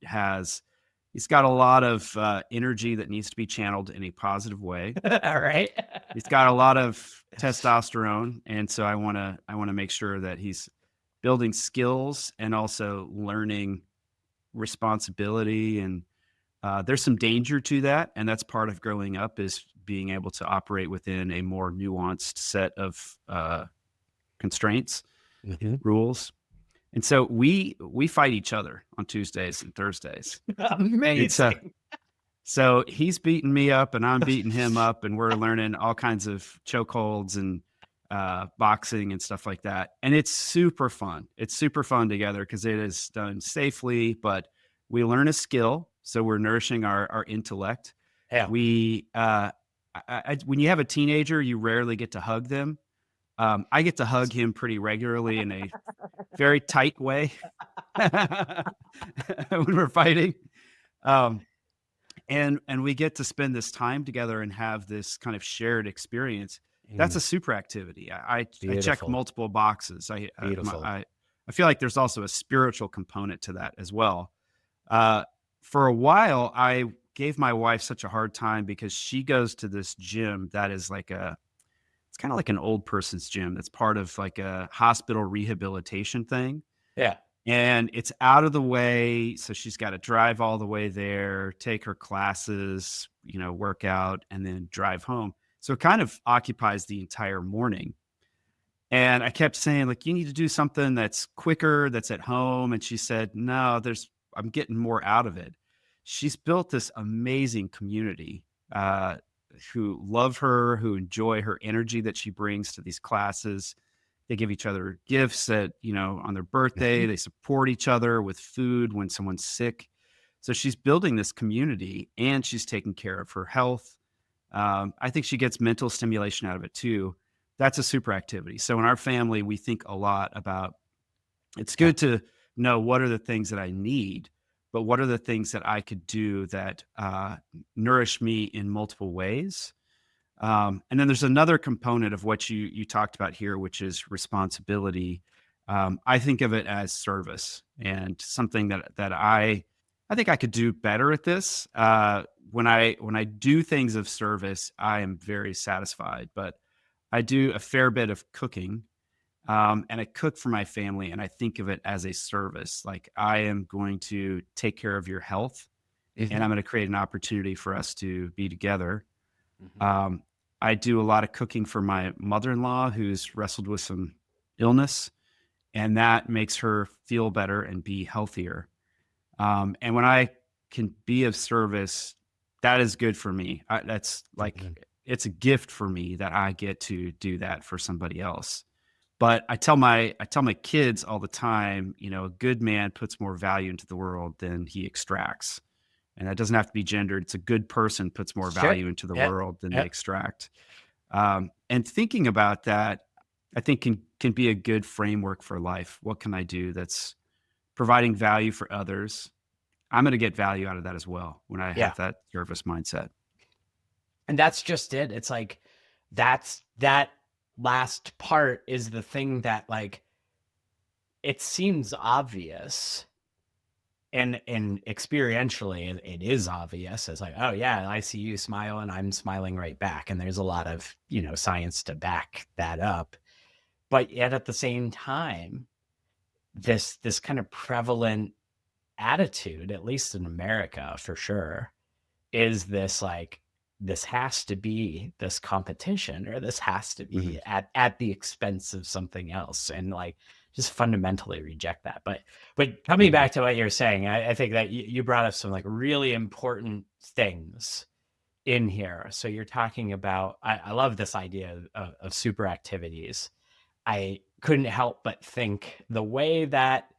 [SPEAKER 2] got a lot of energy that needs to be channeled in a positive way.
[SPEAKER 1] All right.
[SPEAKER 2] He's got a lot of testosterone, and so I want to make sure that he's building skills and also learning responsibility and There's some danger to that, and that's part of growing up is being able to operate within a more nuanced set of constraints,
[SPEAKER 1] Hmm.
[SPEAKER 2] rules. And so we fight each other on Tuesdays and Thursdays. It's
[SPEAKER 1] Amazing.
[SPEAKER 2] so he's beating me up and I'm beating him up, and we're learning all kinds of chokeholds and boxing and stuff like that. And it's super fun. It's super fun together because it is done safely, but we learn a skill. So we're nourishing our intellect.
[SPEAKER 1] Yeah.
[SPEAKER 2] We, when you have a teenager, you rarely get to hug them. I get to hug him pretty regularly in a very tight way when we're fighting. Um, and we get to spend this time together and have this kind of shared experience. That's
[SPEAKER 1] Mm,
[SPEAKER 2] a super activity. I check
[SPEAKER 1] beautiful.
[SPEAKER 2] multiple boxes.
[SPEAKER 1] Beautiful.
[SPEAKER 2] I feel like there's also a spiritual component to that as well. Uh, for a while, I gave my wife such a hard time because she goes to this gym that is like it's kind of like an old person's gym. That's part of like a hospital rehabilitation thing,
[SPEAKER 1] Yeah.
[SPEAKER 2] and it's out of the way, so she's gotta drive all the way there, take her classes, work out, and then drive home. So it kind of occupies the entire morning, and I kept saying, like, "You need to do something that's quicker, that's at home," and she said, "No, I'm getting more out of it." She's built this amazing community, who love her, who enjoy her energy that she brings to these classes. They give each other gifts on their birthday.
[SPEAKER 1] Mhm.
[SPEAKER 2] They support each other with food when someone's sick. So she's building this community and she's taking care of her health. I think she gets mental stimulation out of it too. That's a super activity. So in our family, we think a lot about it's
[SPEAKER 1] Yeah.
[SPEAKER 2] good to know what are the things that I need, but what are the things that I could do that nourish me in multiple ways. And then there's another component of what you talked about here, which is responsibility. I think of it as service and something that I think I could do better at this. When I do things of service, I am very satisfied. But I do a fair bit of cooking, and I cook for my family, and I think of it as a service. Like I am going to take care of your health, and
[SPEAKER 1] Mhm.
[SPEAKER 2] I'm going to create an opportunity for us to be together.
[SPEAKER 1] Mhm.
[SPEAKER 2] um, I do a lot of cooking for my mother-in-law who's wrestled with some illness, and that makes her feel better and be healthier. And when I can be of service, that is good for me. That's like
[SPEAKER 1] Mhm.
[SPEAKER 2] it's a gift for me that I get to do that for somebody else. But I tell my kids all the time, a good man puts more value into the world than he extracts. And that doesn't have to be gendered. It's a good person puts more
[SPEAKER 1] Sure.
[SPEAKER 2] value into the
[SPEAKER 1] Yeah.
[SPEAKER 2] world than they
[SPEAKER 1] Yeah.
[SPEAKER 2] extract. And thinking about that, I think can be a good framework for life. What can I do that's providing value for others? I'm going to get value out of that as well when I
[SPEAKER 1] Yeah.
[SPEAKER 2] have that service mindset.
[SPEAKER 1] And that's just it. It's like that last part is the thing that like it seems obvious and experientially it is obvious. It's like, oh yeah, I see you smile and I'm smiling right back. And there's a lot of, science to back that up. But yet at the same time, this kind of prevalent attitude, at least in America for sure, is this like this has to be this competition or this has to
[SPEAKER 2] Mhm.
[SPEAKER 1] be at the expense of something else and like just fundamentally reject that. But coming
[SPEAKER 2] Mhm.
[SPEAKER 1] back to what you're saying, I think that you brought up some like really important things in here. So you're talking about I love this idea of super activities. I couldn't help but think the way that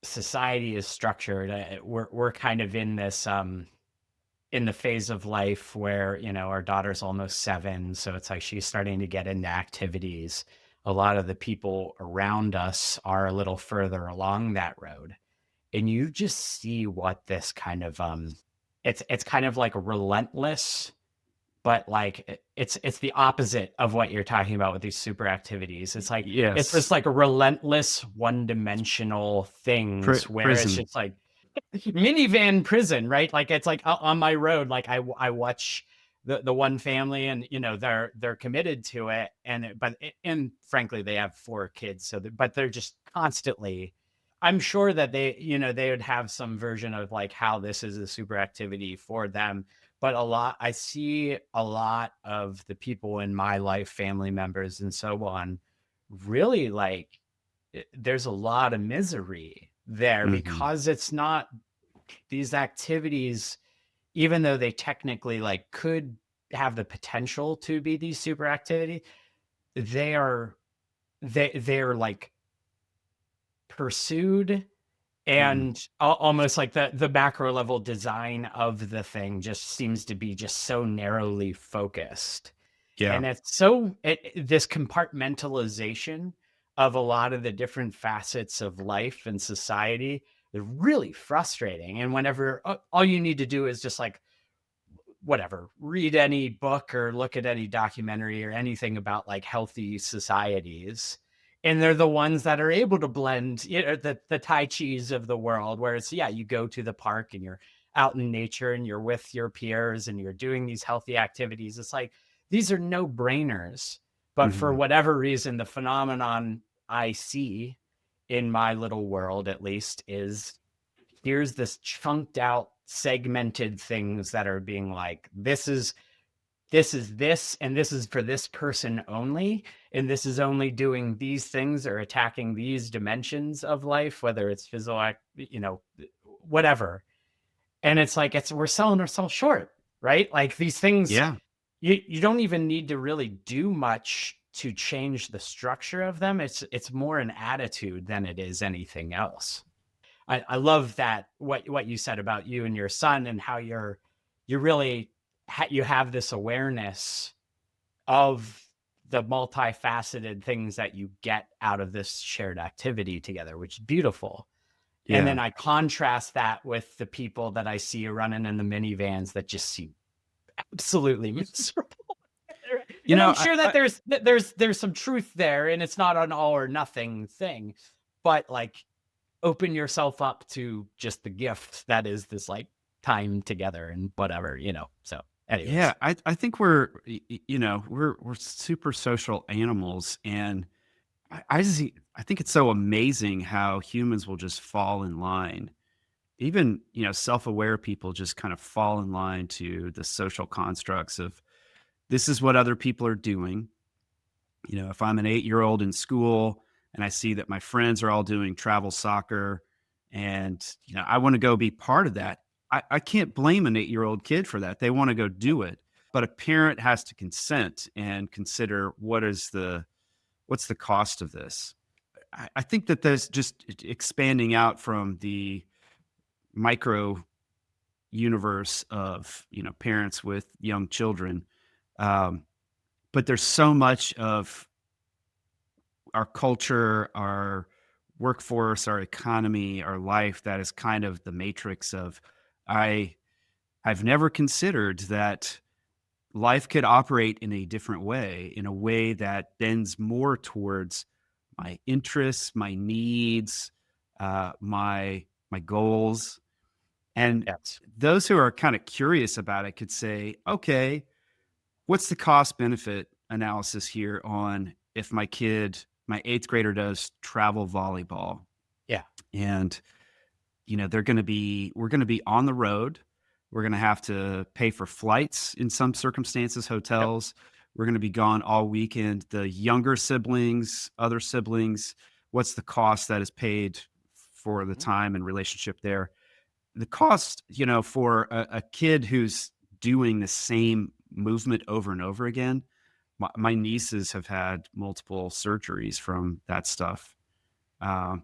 [SPEAKER 1] society is structured, we're kind of in the phase of life where our daughter's almost 7, so it's like she's starting to get into activities. A lot of the people around us are a little further along that road, and you just see what this kind of it's kind of like relentless, but like it's the opposite of what you're talking about with these super activities. It's like it's just
[SPEAKER 2] Yes.
[SPEAKER 1] like a relentless one-dimensional things where it's
[SPEAKER 2] Prison.
[SPEAKER 1] just like minivan prison, right? Like it's like on my road, like I watch the one family, and they're committed to it, and frankly they have 4 kids, so but they're just constantly. I'm sure that they would have some version of like how this is a super activity for them. But I see a lot of the people in my life, family members and so on, really like there's a lot of misery there
[SPEAKER 2] Hmm.
[SPEAKER 1] because it's not these activities, even though they technically like could have the potential to be these super activity, they are they're like pursued
[SPEAKER 2] Hmm.
[SPEAKER 1] and almost like the macro level design of the thing just seems to be just so narrowly focused.
[SPEAKER 2] Yeah.
[SPEAKER 1] And this compartmentalization of a lot of the different facets of life and society is really frustrating. And whenever all you need to do is just like whatever, read any book or look at any documentary or anything about like healthy societies. And they're the ones that are able to blend, the Tai Chis of the world, where it's, yeah, you go to the park and you're out in nature and you're with your peers and you're doing these healthy activities. It's like, these are no brainers. But for
[SPEAKER 2] Hmm.
[SPEAKER 1] whatever reason, the phenomenon I see in my little world, at least, is here's this chunked out segmented things that are being like this and this is for this person only, and this is only doing these things or attacking these dimensions of life, whether it's physical, whatever. And it's like we're selling ourselves short, right? Like these things,
[SPEAKER 2] Yeah.
[SPEAKER 1] you don't even need to really do much to change the structure of them. It's more an attitude than it is anything else. I love that what you said about you and your son and how you really you have this awareness of the multifaceted things that you get out of this shared activity together, which is beautiful. And
[SPEAKER 2] Yeah.
[SPEAKER 1] then I contrast that with the people that I see running in the minivans that just seem absolutely miserable.
[SPEAKER 2] You
[SPEAKER 1] And I'm
[SPEAKER 2] know,
[SPEAKER 1] sure that
[SPEAKER 2] I
[SPEAKER 1] there's some truth there, and it's not an all or nothing thing, but like open yourself up to just the gift that is this like time together and whatever. So,
[SPEAKER 2] yeah,
[SPEAKER 1] anyways,
[SPEAKER 2] I think we're we're super social animals, and I think it's so amazing how humans will just fall in line. Even, self-aware people just kind of fall in line to the social constructs of this is what other people are doing. If I'm an 8-year-old in school and I see that my friends are all doing travel soccer and, I want to go be part of that, I can't blame an 8-year-old kid for that. They want to go do it. But a parent has to consent and consider what's the cost of this. I think that there's just expanding out from the micro universe of parents with young children, um, but there's so much of our culture, our workforce, our economy, our life that is kind of the matrix of I I've never considered that life could operate in a different way, in a way that bends more towards my interests, my needs, my goals. And
[SPEAKER 1] yes,
[SPEAKER 2] those who are kind of curious about it could say, okay, what's the cost benefit analysis here on if my eighth grader does travel volleyball
[SPEAKER 1] yeah,
[SPEAKER 2] and we're going to be on the road. We're going to have to pay for flights in some circumstances,
[SPEAKER 1] yep,
[SPEAKER 2] hotels. We're going to be gone all weekend. The younger siblings, other siblings, what's the cost that is paid for the
[SPEAKER 1] mhm,
[SPEAKER 2] time and relationship there? The cost, for a kid who's doing the same movement over and over again. My nieces have had multiple surgeries from that stuff,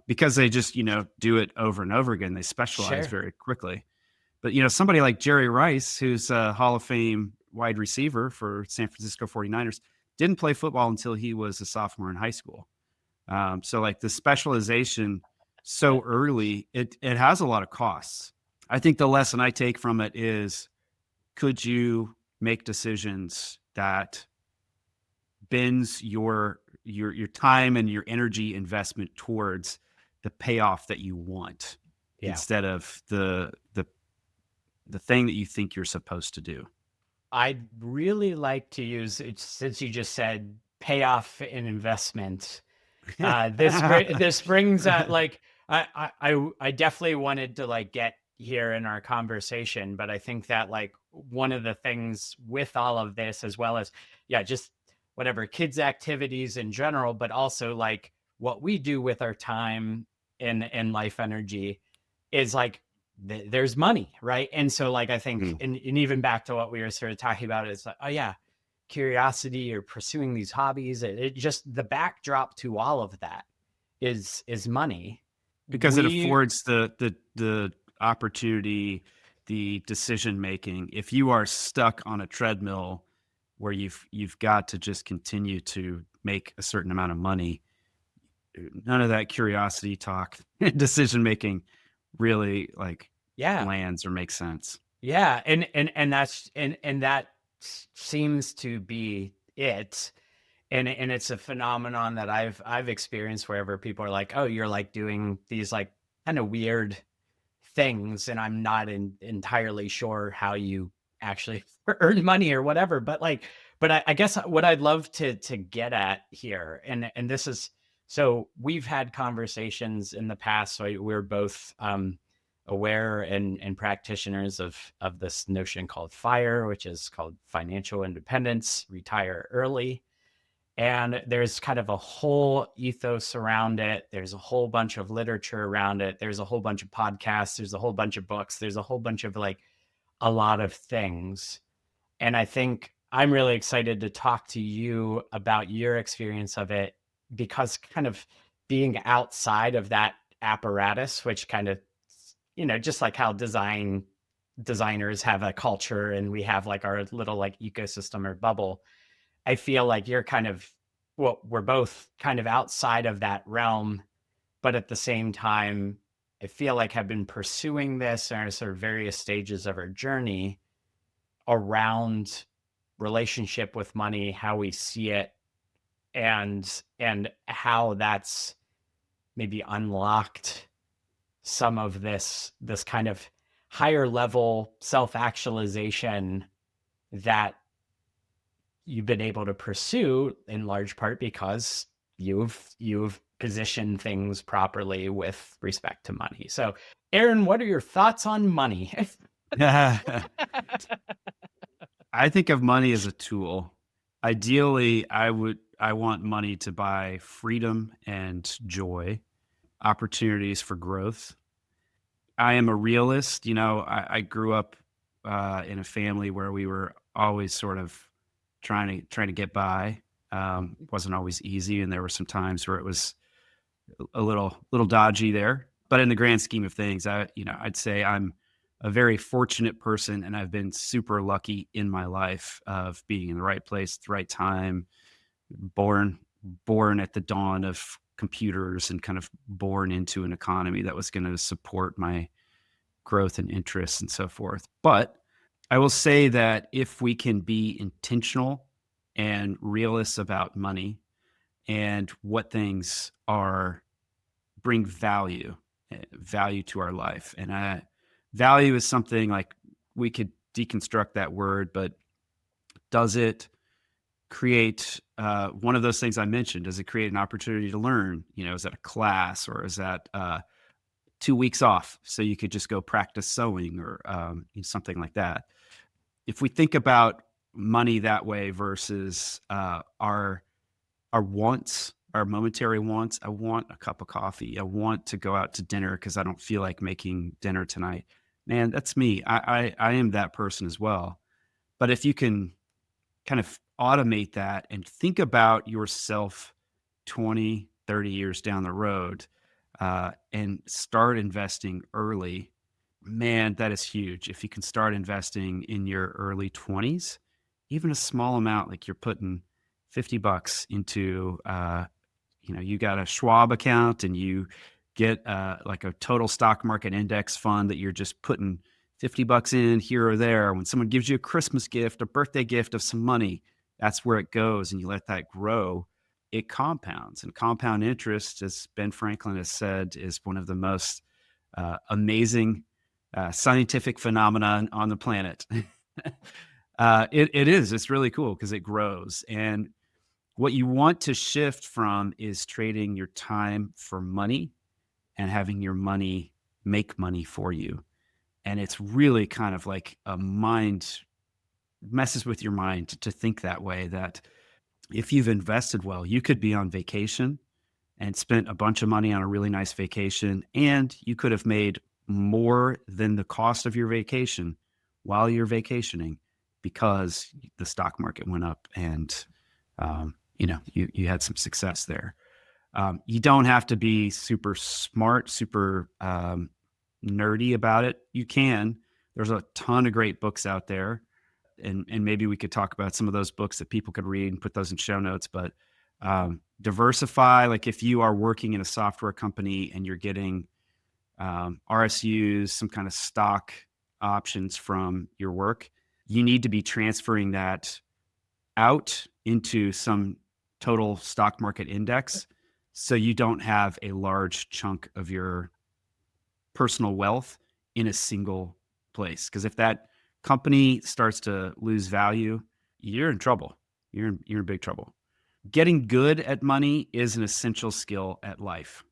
[SPEAKER 2] because they just do it over and over again. They specialize
[SPEAKER 1] sure,
[SPEAKER 2] very quickly. But somebody like Jerry Rice, who's a Hall of Fame wide receiver for San Francisco 49ers, didn't play football until he was a sophomore in high school. So like the specialization so early, it has a lot of costs. I think the lesson I take from it is, could you make decisions that bends your time and your energy investment towards the payoff that you want
[SPEAKER 1] yeah.
[SPEAKER 2] instead of the thing that you think you're supposed to do.
[SPEAKER 1] I'd really like to use it since you just said payoff in investment. This brings like I definitely wanted to like get here in our conversation, but I think that like one of the things with all of this, as well as yeah, just whatever kids activities in general, but also like what we do with our time and life energy is like there's money, right? And so like I think,
[SPEAKER 2] Mm.
[SPEAKER 1] and even back to what we were sort of talking about is like, oh yeah, curiosity or pursuing these hobbies, it just the backdrop to all of that is money.
[SPEAKER 2] Because it
[SPEAKER 1] We
[SPEAKER 2] affords the opportunity, the decision making. If you are stuck on a treadmill where you've got to just continue to make a certain amount of money, none of that curiosity talk, decision making really like
[SPEAKER 1] yeah,
[SPEAKER 2] lands or makes sense.
[SPEAKER 1] yeah, and that's and that seems to be it. And it's a phenomenon that I've experienced wherever people are like, oh, you're like doing these like kind of weird things, and I'm not entirely sure how you actually earn money or whatever. But like, but I guess what I'd love to get at here, and this is so we've had conversations in the past. So we're both aware and practitioners of this notion called FIRE, which is called financial independence, retire early. And there's kind of a whole ethos around it. There's a whole bunch of literature around it. There's a whole bunch of podcasts. There's a whole bunch of books. There's a whole bunch of like a lot of things. And I think I'm really excited to talk to you about your experience of it because kind of being outside of that apparatus, which kind of, just like how designers have a culture and we have like our little like ecosystem or bubble. I feel like you're kind of, well, we're both kind of outside of that realm, but at the same time, I feel like have been pursuing this in our sort of various stages of our journey around relationship with money, how we see it, and how that's maybe unlocked some of this kind of higher level self-actualization that you've been able to pursue in large part because you've positioned things properly with respect to money. So, Aaron, what are your thoughts on money?
[SPEAKER 2] I think of money as a tool. Ideally, I want money to buy freedom and joy, opportunities for growth. I am a realist. I grew up in a family where we were always sort of trying to get by. Wasn't always easy, and there were some times where it was a little dodgy there. But in the grand scheme of things, I'd say I'm a very fortunate person, and I've been super lucky in my life of being in the right place at the right time, born born at the dawn of computers, and kind of born into an economy that was going to support my growth and interests and so forth. But I will say that if we can be intentional and realists about money and what things are bring value to our life. And value is something like we could deconstruct that word, but does it create one of those things I mentioned? Does it create an opportunity to learn? Is that a class, or is that 2 weeks off so you could just go practice sewing, or something like that? If we think about money that way versus our wants, our momentary wants. I want a cup of coffee. I want to go out to dinner because I don't feel like making dinner tonight. Man, that's me. I am that person as well. But if you can kind of automate that and think about yourself 20, 30 years down the road, and start investing early, man, that is huge. If you can start investing in your early 20s, even a small amount, like you're putting $50 into, you got a Schwab account, and you get like a total stock market index fund that you're just putting $50 in here or there. When someone gives you a Christmas gift, a birthday gift of some money, that's where it goes, and you let that grow. It compounds, and compound interest, as Ben Franklin has said, is one of the most amazing scientific phenomenon on the planet. It is. It's really cool because it grows. And what you want to shift from is trading your time for money and having your money make money for you. And it's really kind of like messes with your mind to think that way, that if you've invested well, you could be on vacation and spent a bunch of money on a really nice vacation, and you could have made more than the cost of your vacation while you're vacationing because the stock market went up and you had some success there. You don't have to be super smart, super nerdy about it. You can. There's a ton of great books out there, and maybe we could talk about some of those books that people could read and put those in show notes. But diversify. Like if you are working in a software company and you're getting RSUs, some kind of stock options from your work, you need to be transferring that out into some total stock market index, so you don't have a large chunk of your personal wealth in a single place. Because if that company starts to lose value, you're in trouble. You're in big trouble. Getting good at money is an essential skill at life.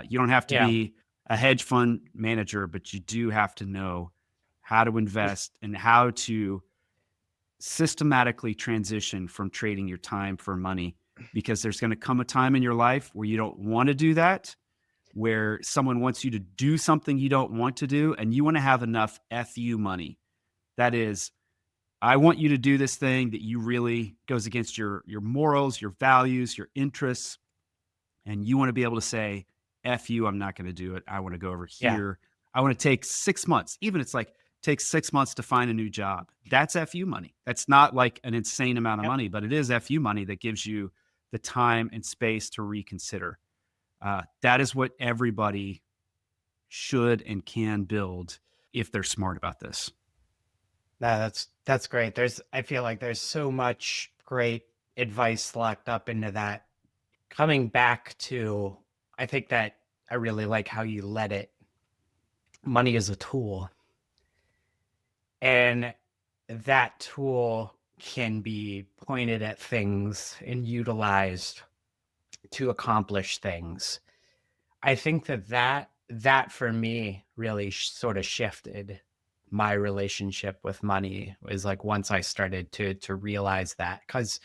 [SPEAKER 2] You don't have to
[SPEAKER 1] Yeah.
[SPEAKER 2] be a hedge fund manager, but you do have to know how to invest and how to systematically transition from trading your time for money, because there's going to come a time in your life where you don't want to do that, where someone wants you to do something you don't want to do, and you want to have enough FU money. That is, I want you to do this thing that you really goes against your morals, your values, your interests, and you want to be able to say, F you, I'm not going to do it. I want to go over
[SPEAKER 1] Yeah.
[SPEAKER 2] here. I want to take 6 months. Even it's like takes 6 months to find a new job. That's FU money. That's not like an insane amount of
[SPEAKER 1] Yep.
[SPEAKER 2] money, but it is FU money that gives you the time and space to reconsider. That is what everybody should and can build if they're smart about this.
[SPEAKER 1] No, that's great. I feel like there's so much great advice locked up into that. Coming back to, I think that I really like how you let it. Money is a tool, and that tool can be pointed at things and utilized to accomplish things. I think that for me really sort of shifted my relationship with money, was like once I started to realize that, because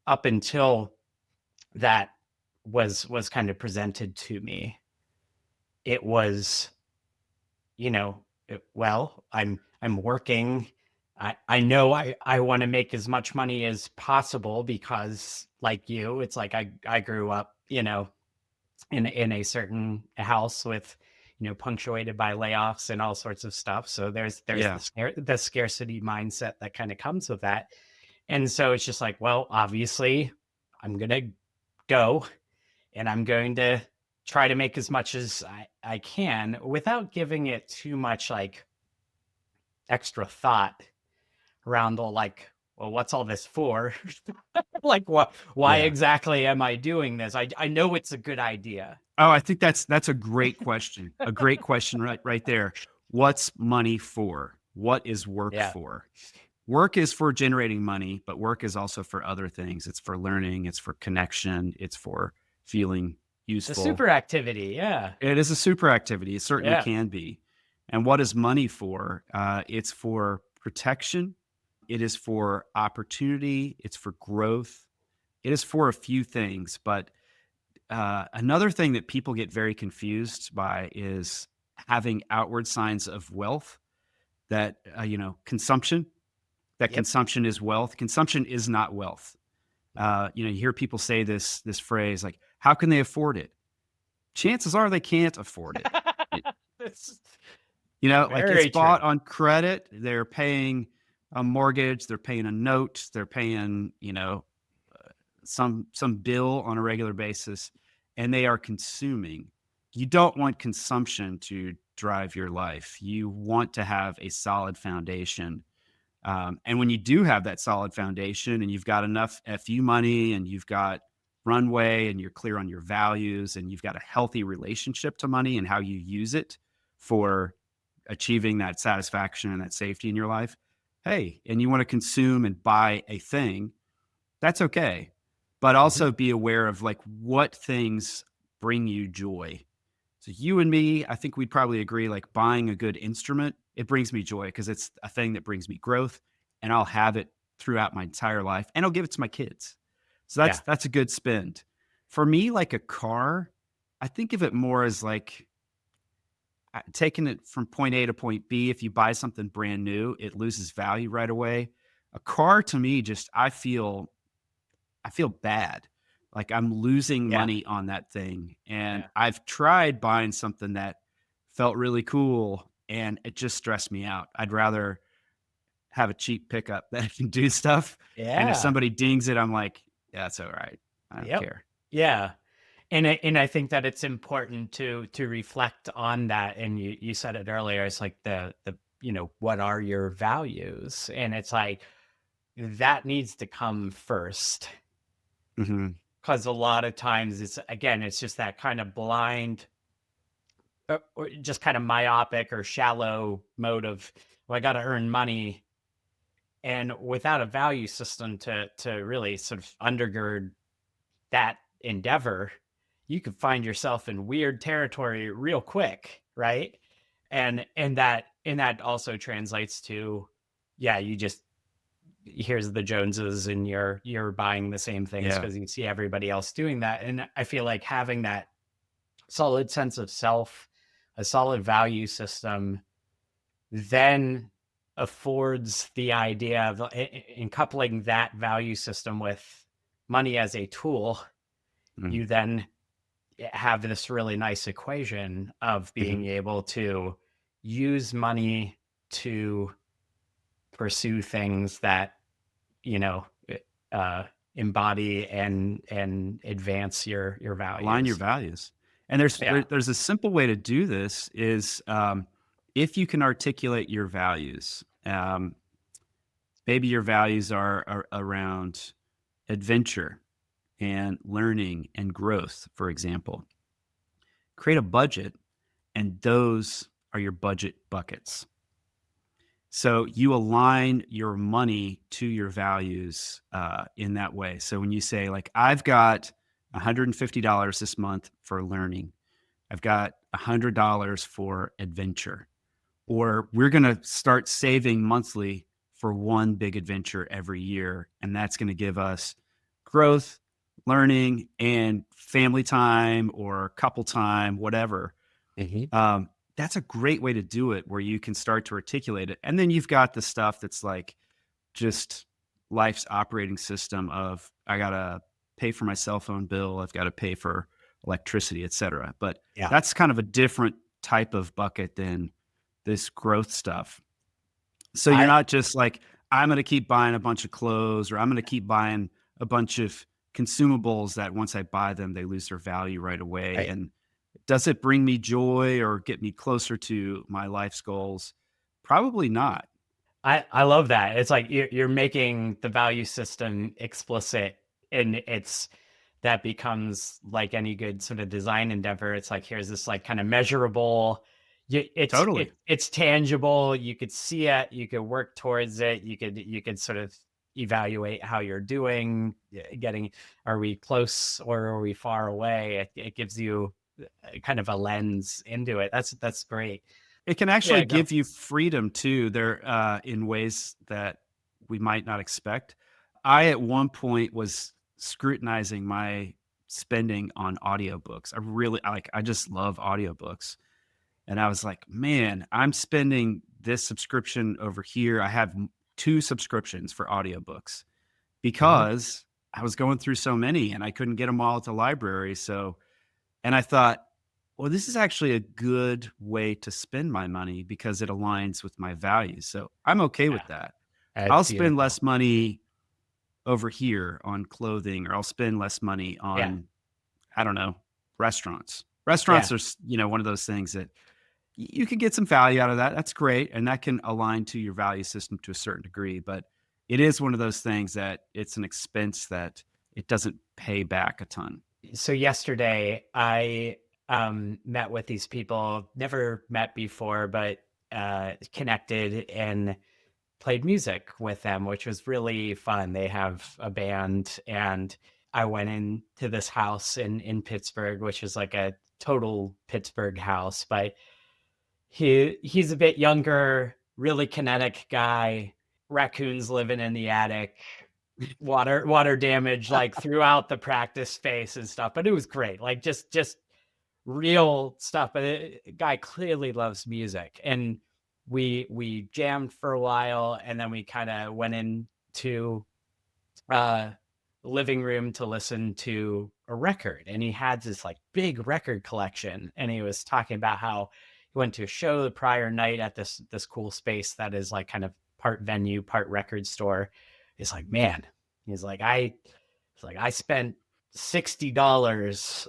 [SPEAKER 1] up until that was kind of presented to me, it was, well, I'm working. I know I want to make as much money as possible because, like you, it's like I grew up, in a certain house with, punctuated by layoffs and all sorts of stuff. So there's
[SPEAKER 2] Yeah.
[SPEAKER 1] the scarcity mindset that kind of comes with that. And so it's just like, well, obviously I'm gonna go and I'm going to try to make as much as I can without giving it too much like extra thought around the like, well, what's all this for? Like what, why
[SPEAKER 2] Yeah.
[SPEAKER 1] exactly am I doing this? I know it's a good idea.
[SPEAKER 2] Oh, I think that's a great question. A great question right there. What's money for? What is work
[SPEAKER 1] Yeah.
[SPEAKER 2] for? Work is for generating money, but work is also for other things. It's for learning, it's for connection, it's for feeling
[SPEAKER 1] It's a
[SPEAKER 2] useful.
[SPEAKER 1] super activity. Yeah.
[SPEAKER 2] It is a super activity. It certainly
[SPEAKER 1] Yeah.
[SPEAKER 2] can be. And what is money for? It's for protection. It is for opportunity. It's for growth. It is for a few things. But another thing that people get very confused by is having outward signs of wealth, that, consumption, that
[SPEAKER 1] Yep.
[SPEAKER 2] consumption is wealth. Consumption is not wealth. You hear people say this phrase like, how can they afford it? Chances are they can't afford it.
[SPEAKER 1] That's
[SPEAKER 2] Like it's
[SPEAKER 1] very
[SPEAKER 2] bought
[SPEAKER 1] true.
[SPEAKER 2] on credit. They're paying a mortgage. They're paying a note. They're paying, some bill on a regular basis, and they are consuming. You don't want consumption to drive your life. You want to have a solid foundation. And when you do have that solid foundation and you've got enough FU money and you've got runway and you're clear on your values and you've got a healthy relationship to money and how you use it for achieving that satisfaction and that safety in your life, hey, and you want to consume and buy a thing, that's okay. But
[SPEAKER 1] Mhm.
[SPEAKER 2] also be aware of like what things bring you joy. So So you and me, I think we'd probably agree, like buying a good instrument, it brings me joy because it's a thing that brings me growth, and I'll have it throughout my entire life, and I'll give it to my kids. So
[SPEAKER 1] Yeah.
[SPEAKER 2] that's a good spend. For me, like a car, I think of it more as like taking it from point A to point B. If you buy something brand new, it loses value right away. A car to me, just I feel bad. Like I'm losing
[SPEAKER 1] Yeah.
[SPEAKER 2] money on that thing. And
[SPEAKER 1] Yeah.
[SPEAKER 2] I've tried buying something that felt really cool and it just stressed me out. I'd rather have a cheap pickup that can do stuff. And if
[SPEAKER 1] Yeah.
[SPEAKER 2] somebody dings it, I'm like, yeah, that's all right. I don't
[SPEAKER 1] Yep.
[SPEAKER 2] care.
[SPEAKER 1] Yeah. And I think that it's important to reflect on that. And you said it earlier. It's like what are your values? And it's like that needs to come first.
[SPEAKER 2] Hmm.
[SPEAKER 1] Because a lot of times it's just that kind of blind or just kind of myopic or shallow mode of, well, I got to earn money. And without a value system to really sort of undergird that endeavor, you could find yourself in weird territory real quick, right? And that also translates to, yeah, you just here's the Joneses and you're buying the same things
[SPEAKER 2] Yeah.
[SPEAKER 1] because you see everybody else doing that. And I feel like having that solid sense of self, a solid value system, then affords the idea of in coupling that value system with money as a tool,
[SPEAKER 2] Hmm.
[SPEAKER 1] you then have this really nice equation of
[SPEAKER 2] Hmm.
[SPEAKER 1] being able to use money to pursue things that you know uh, embody and advance your
[SPEAKER 2] Align your
[SPEAKER 1] values.
[SPEAKER 2] values. And
[SPEAKER 1] Yeah.
[SPEAKER 2] there's a simple way to do this is if you can articulate your values, maybe your values are around adventure and learning and growth, for example. Create a budget, and those are your budget buckets. So you align your money to your values in that way. So when you say, like, I've got $150 this month for learning, I've got $100 for adventure, or we're going to start saving monthly for one big adventure every year. And that's going to give us growth, learning, and family time or couple time, whatever.
[SPEAKER 1] Hmm.
[SPEAKER 2] That's a great way to do it where you can start to articulate it. And then you've got the stuff that's like just life's operating system of I got to pay for my cell phone bill, I've got to pay for electricity, et cetera. But
[SPEAKER 1] Yeah.
[SPEAKER 2] that's kind of a different type of bucket than this growth stuff. So you're
[SPEAKER 1] I
[SPEAKER 2] not just like, I'm going to keep buying a bunch of clothes or I'm going to keep buying a bunch of consumables that once I buy them, they lose their value right away.
[SPEAKER 1] I
[SPEAKER 2] And does it bring me joy or get me closer to my life's goals? Probably not.
[SPEAKER 1] I love that. It's like you're making the value system explicit, and it's that becomes like any good sort of design endeavor. It's like here's this like kind of measurable.
[SPEAKER 2] Totally.
[SPEAKER 1] It's tangible. You could see it. You could work towards it. You could sort of evaluate how you're doing. Getting are we close or are we far away? It gives you kind of a lens into it. That's great.
[SPEAKER 2] It can actually
[SPEAKER 1] Yeah. Go.
[SPEAKER 2] give you freedom too, there, in ways that we might not expect. I, at one point, was scrutinizing my spending on audiobooks. I just love audiobooks. And I was like, "Man, I'm spending this subscription over here." I have 2 subscriptions for audiobooks
[SPEAKER 1] Mhm.
[SPEAKER 2] because I was going through so many and I couldn't get them all at the library, and I thought, well, this is actually a good way to spend my money because it aligns with my values. So I'm okay
[SPEAKER 1] Yeah.
[SPEAKER 2] with that.
[SPEAKER 1] That's
[SPEAKER 2] I'll spend
[SPEAKER 1] beautiful.
[SPEAKER 2] less money over here on clothing, or I'll spend less money
[SPEAKER 1] Yeah.
[SPEAKER 2] on, I don't know, restaurants.
[SPEAKER 1] Yeah.
[SPEAKER 2] Restaurants are, one of those things that you can get some value out of that. That's great. And that can align to your value system to a certain degree. But it is one of those things that it's an expense that it doesn't pay back a ton.
[SPEAKER 1] So yesterday I met with these people, never met before, but connected and played music with them, which was really fun. They have a band, and I went into this house in Pittsburgh, which is like a total Pittsburgh house, but he's a bit younger, really kinetic guy, raccoons living in the attic, water damage like throughout the practice space and stuff. But it was great, like just real stuff. But guy clearly loves music, and we jammed for a while, and then we kind of went into uh living room to listen to a record, and he had this like big record collection, and he was talking about how he went to a show the prior night at this cool space that is like kind of part venue, part record store. He's like, man, I spent $60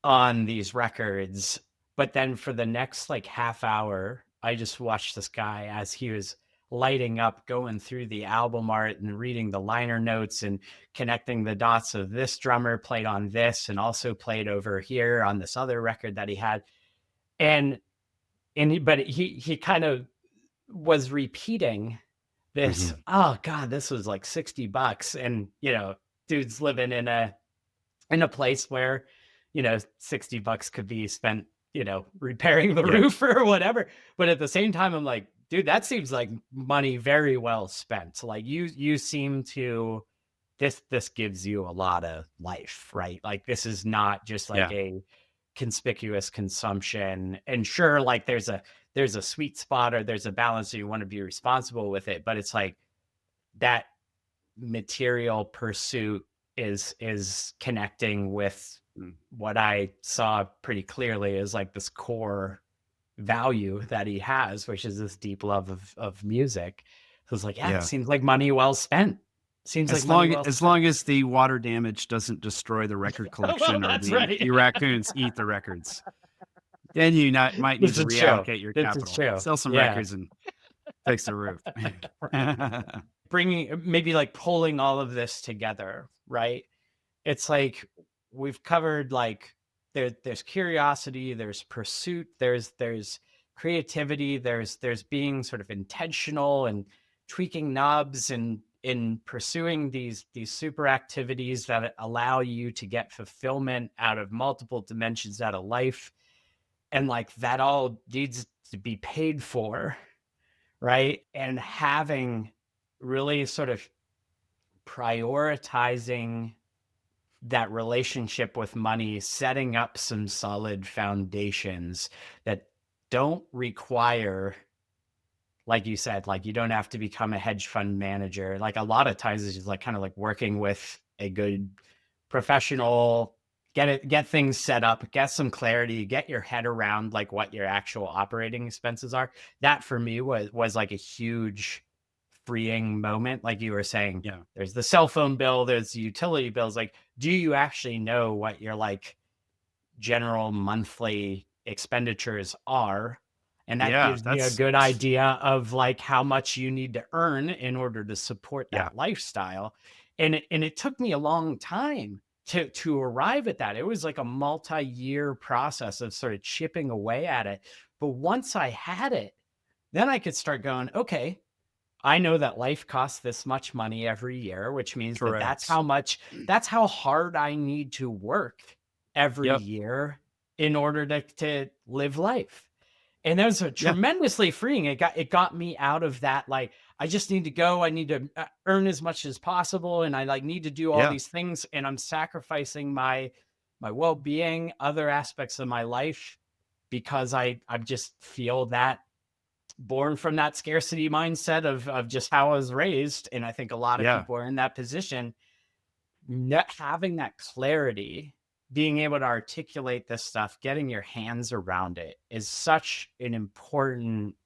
[SPEAKER 1] on these records, but then for the next like half hour, I just watched this guy as he was lighting up, going through the album art and reading the liner notes and connecting the dots of this drummer played on this and also played over here on this other record that he had. And but he kind of was repeating this,
[SPEAKER 2] Mhm.
[SPEAKER 1] oh God, this was like $60. And dude's living in a place where, $60 could be spent, repairing the
[SPEAKER 2] Yeah.
[SPEAKER 1] roof or whatever. But at the same time, I'm like, dude, that seems like money very well spent. Like you seem to, this gives you a lot of life, right? Like this is not just like
[SPEAKER 2] Yeah.
[SPEAKER 1] a conspicuous consumption. And sure, like there's a sweet spot or there's a balance, so you want to be responsible with it. But it's like that material pursuit is connecting with
[SPEAKER 2] Mm.
[SPEAKER 1] what I saw pretty clearly is like this core value that he has, which is this deep love of music. So it's like, yeah, it
[SPEAKER 2] Yeah.
[SPEAKER 1] seems like money well spent. Seems like money well
[SPEAKER 2] As
[SPEAKER 1] spent.
[SPEAKER 2] long as the water damage doesn't destroy the record
[SPEAKER 1] Well,
[SPEAKER 2] collection or
[SPEAKER 1] that's right.
[SPEAKER 2] the raccoons eat the records, then you might need
[SPEAKER 1] This
[SPEAKER 2] to
[SPEAKER 1] is true.
[SPEAKER 2] reallocate your
[SPEAKER 1] This is
[SPEAKER 2] capital.
[SPEAKER 1] true.
[SPEAKER 2] Sell some
[SPEAKER 1] Yeah.
[SPEAKER 2] records and fix the roof.
[SPEAKER 1] Bringing, maybe like pulling all of this together, right? It's like we've covered like there's curiosity, there's pursuit, there's creativity, there's being sort of intentional and tweaking knobs and in pursuing these super activities that allow you to get fulfillment out of multiple dimensions out of life. And like that all needs to be paid for, right? And having really sort of prioritizing that relationship with money, setting up some solid foundations that don't require, like you said, like you don't have to become a hedge fund manager. Like a lot of times it's just like kind of like working with a good professional, get things set up, get some clarity, get your head around like what your actual operating expenses are. That for me was like a huge freeing moment. Like you were saying,
[SPEAKER 2] Yeah.
[SPEAKER 1] there's the cell phone bill, there's the utility bills. Like, do you actually know what your like general monthly expenditures are? And that
[SPEAKER 2] Yeah.
[SPEAKER 1] gives me a good idea of like how much you need to earn in order to support
[SPEAKER 2] Yeah.
[SPEAKER 1] that lifestyle. And it took me a long time to arrive at that. It was like a multi-year process of sort of chipping away at it. But once I had it, then I could start going, okay, I know that life costs this much money every year, which means that
[SPEAKER 2] Correct.
[SPEAKER 1] that's how hard I need to work every
[SPEAKER 2] Yep.
[SPEAKER 1] year in order to live life. And that was a
[SPEAKER 2] Yeah.
[SPEAKER 1] tremendously freeing. It got me out of that. Like, I just need to go. I need to earn as much as possible. And I like need to do all
[SPEAKER 2] Yeah.
[SPEAKER 1] these things. And I'm sacrificing my well-being, other aspects of my life because I just feel that born from that scarcity mindset of just how I was raised. And I think a lot of
[SPEAKER 2] Yeah.
[SPEAKER 1] people are in that position. Having that clarity, being able to articulate this stuff, getting your hands around it is such an important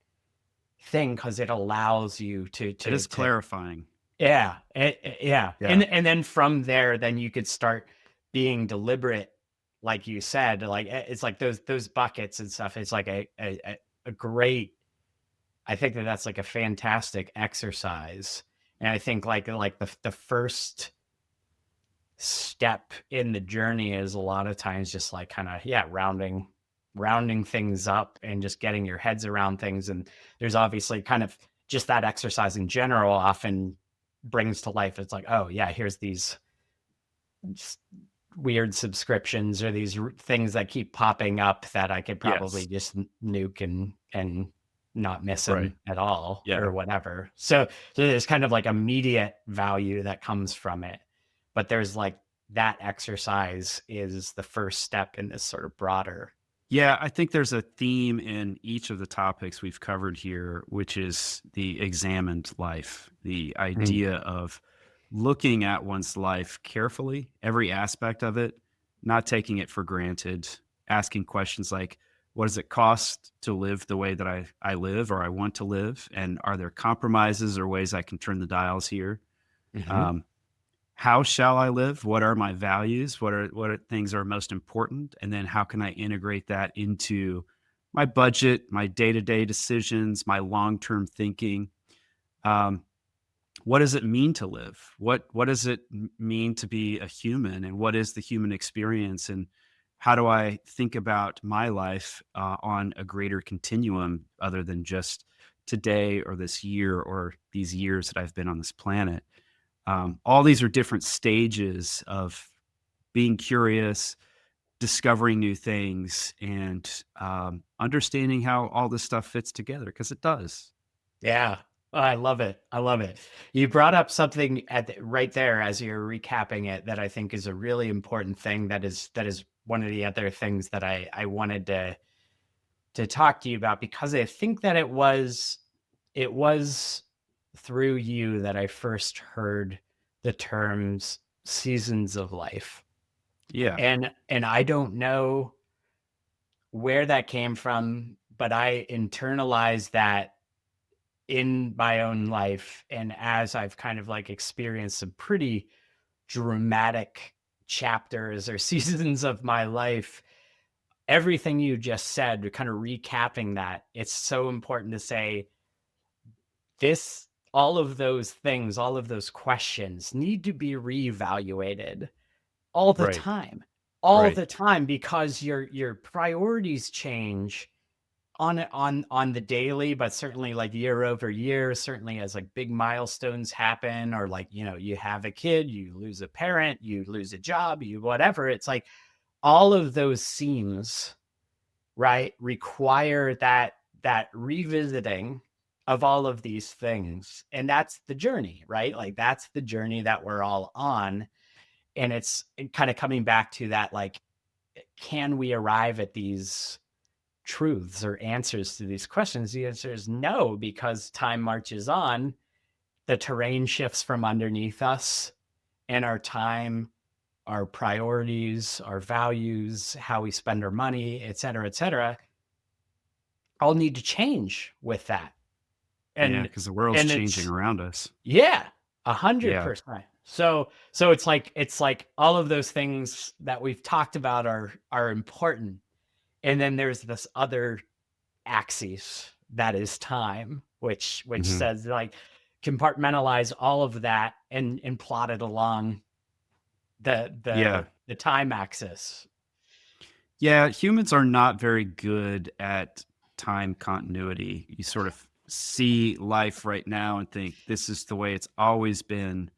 [SPEAKER 1] thing because it allows you
[SPEAKER 2] It is clarifying.
[SPEAKER 1] yeah, yeah.
[SPEAKER 2] Yeah.
[SPEAKER 1] And then from there, then you could start being deliberate, like you said, like it's like those buckets and stuff. It's like a great, I think that's like a fantastic exercise. And I think like the first step in the journey is a lot of times just like kind of, yeah, rounding things up and just getting your heads around things. And there's obviously kind of just that exercise in general often brings to life. It's like, oh yeah, here's these weird subscriptions or these things that keep popping up that I could probably
[SPEAKER 2] Yes.
[SPEAKER 1] just nuke and not miss
[SPEAKER 2] Right.
[SPEAKER 1] them at all
[SPEAKER 2] Yeah.
[SPEAKER 1] or whatever. So there's kind of like immediate value that comes from it, but there's like that exercise is the first step in this sort of broader.
[SPEAKER 2] Yeah, I think there's a theme in each of the topics we've covered here, which is the examined life, the
[SPEAKER 1] Mm.
[SPEAKER 2] idea of looking at one's life carefully, every aspect of it, not taking it for granted, asking questions like, what does it cost to live the way that I live or I want to live? And are there compromises or ways I can turn the dials here?
[SPEAKER 1] Hmm.
[SPEAKER 2] Um, how shall I live? What are my values? What are things are most important? And then how can I integrate that into my budget, my day-to-day decisions, my long-term thinking? Um, what does it mean to live? What does it mean to be a human? And what is the human experience? And how do I think about my life on a greater continuum other than just today or this year or these years that I've been on this planet? All these are different stages of being curious, discovering new things, and understanding how all this stuff fits together because it does.
[SPEAKER 1] Yeah. Oh, I love it. I love it. You brought up something right there as you're recapping it that I think is a really important thing. That is one of the other things that I wanted to talk to you about because I think that it was through you that I first heard the terms seasons of life.
[SPEAKER 2] Yeah,
[SPEAKER 1] And I don't know where that came from, but I internalized that in my own life. And as I've kind of like experienced some pretty dramatic chapters or seasons of my life, everything you just said, kind of recapping that, it's so important to say this, all of those things, all of those questions need to be reevaluated
[SPEAKER 2] right,
[SPEAKER 1] all
[SPEAKER 2] right.
[SPEAKER 1] the time, because your priorities change on the daily, but certainly like year over year, certainly as like big milestones happen, or like, you have a kid, you lose a parent, you lose a job, you whatever. It's like all of those seams, right, require that revisiting of all of these things. And that's the journey, right? Like that's the journey that we're all on. And it's kind of coming back to that, like, can we arrive at these truths or answers to these questions? The answer is no, because time marches on, the terrain shifts from underneath us, and our time, our priorities, our values, how we spend our money, et cetera, all need to change with that.
[SPEAKER 2] Yeah,
[SPEAKER 1] And
[SPEAKER 2] because the world's
[SPEAKER 1] and
[SPEAKER 2] changing
[SPEAKER 1] it's
[SPEAKER 2] around us.
[SPEAKER 1] yeah,
[SPEAKER 2] Yeah,
[SPEAKER 1] 100%. So it's like all of those things that we've talked about are important. And then there's this other axis that is time, which
[SPEAKER 2] hmm,
[SPEAKER 1] says like compartmentalize all of that and plot it along the
[SPEAKER 2] yeah,
[SPEAKER 1] the the time axis.
[SPEAKER 2] yeah. Humans are not very good at time continuity. You sort of see life right now and think this is the way it's always been.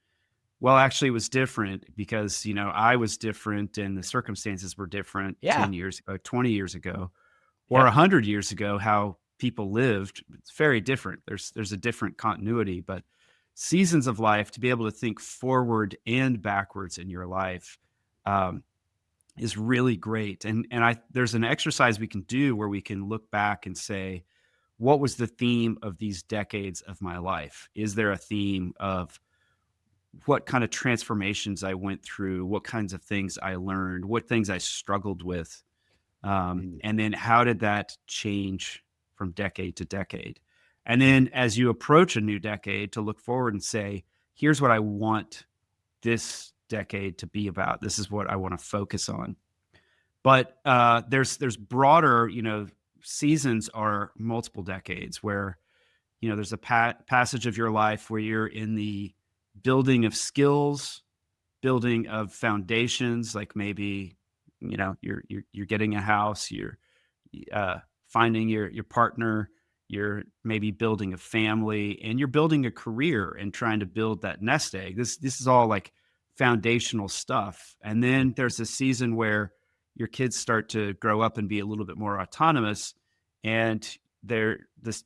[SPEAKER 2] Well, actually, it was different because, I was different and the circumstances were different
[SPEAKER 1] Yeah.
[SPEAKER 2] 10 years ago, 20 years ago, or
[SPEAKER 1] Yep.
[SPEAKER 2] 100 years ago. How people lived, it's very different. There's a different continuity, but seasons of life, to be able to think forward and backwards in your life, um, is really great. And there's an exercise we can do where we can look back and say, what was the theme of these decades of my life? Is there a theme of what kind of transformations I went through, what kinds of things I learned, what things I struggled with,
[SPEAKER 1] Mm.
[SPEAKER 2] and then how did that change from decade to decade? And then as you approach a new decade, to look forward and say, here's what I want this decade to be about. This is what I want to focus on. But there's broader, seasons are multiple decades where there's a passage of your life where you're in the building of skills, building of foundations, like maybe you're getting a house, you're finding your partner, you're maybe building a family, and you're building a career and trying to build that nest egg. This is all like foundational stuff. And then there's a season where your kids start to grow up and be a little bit more autonomous, and they're this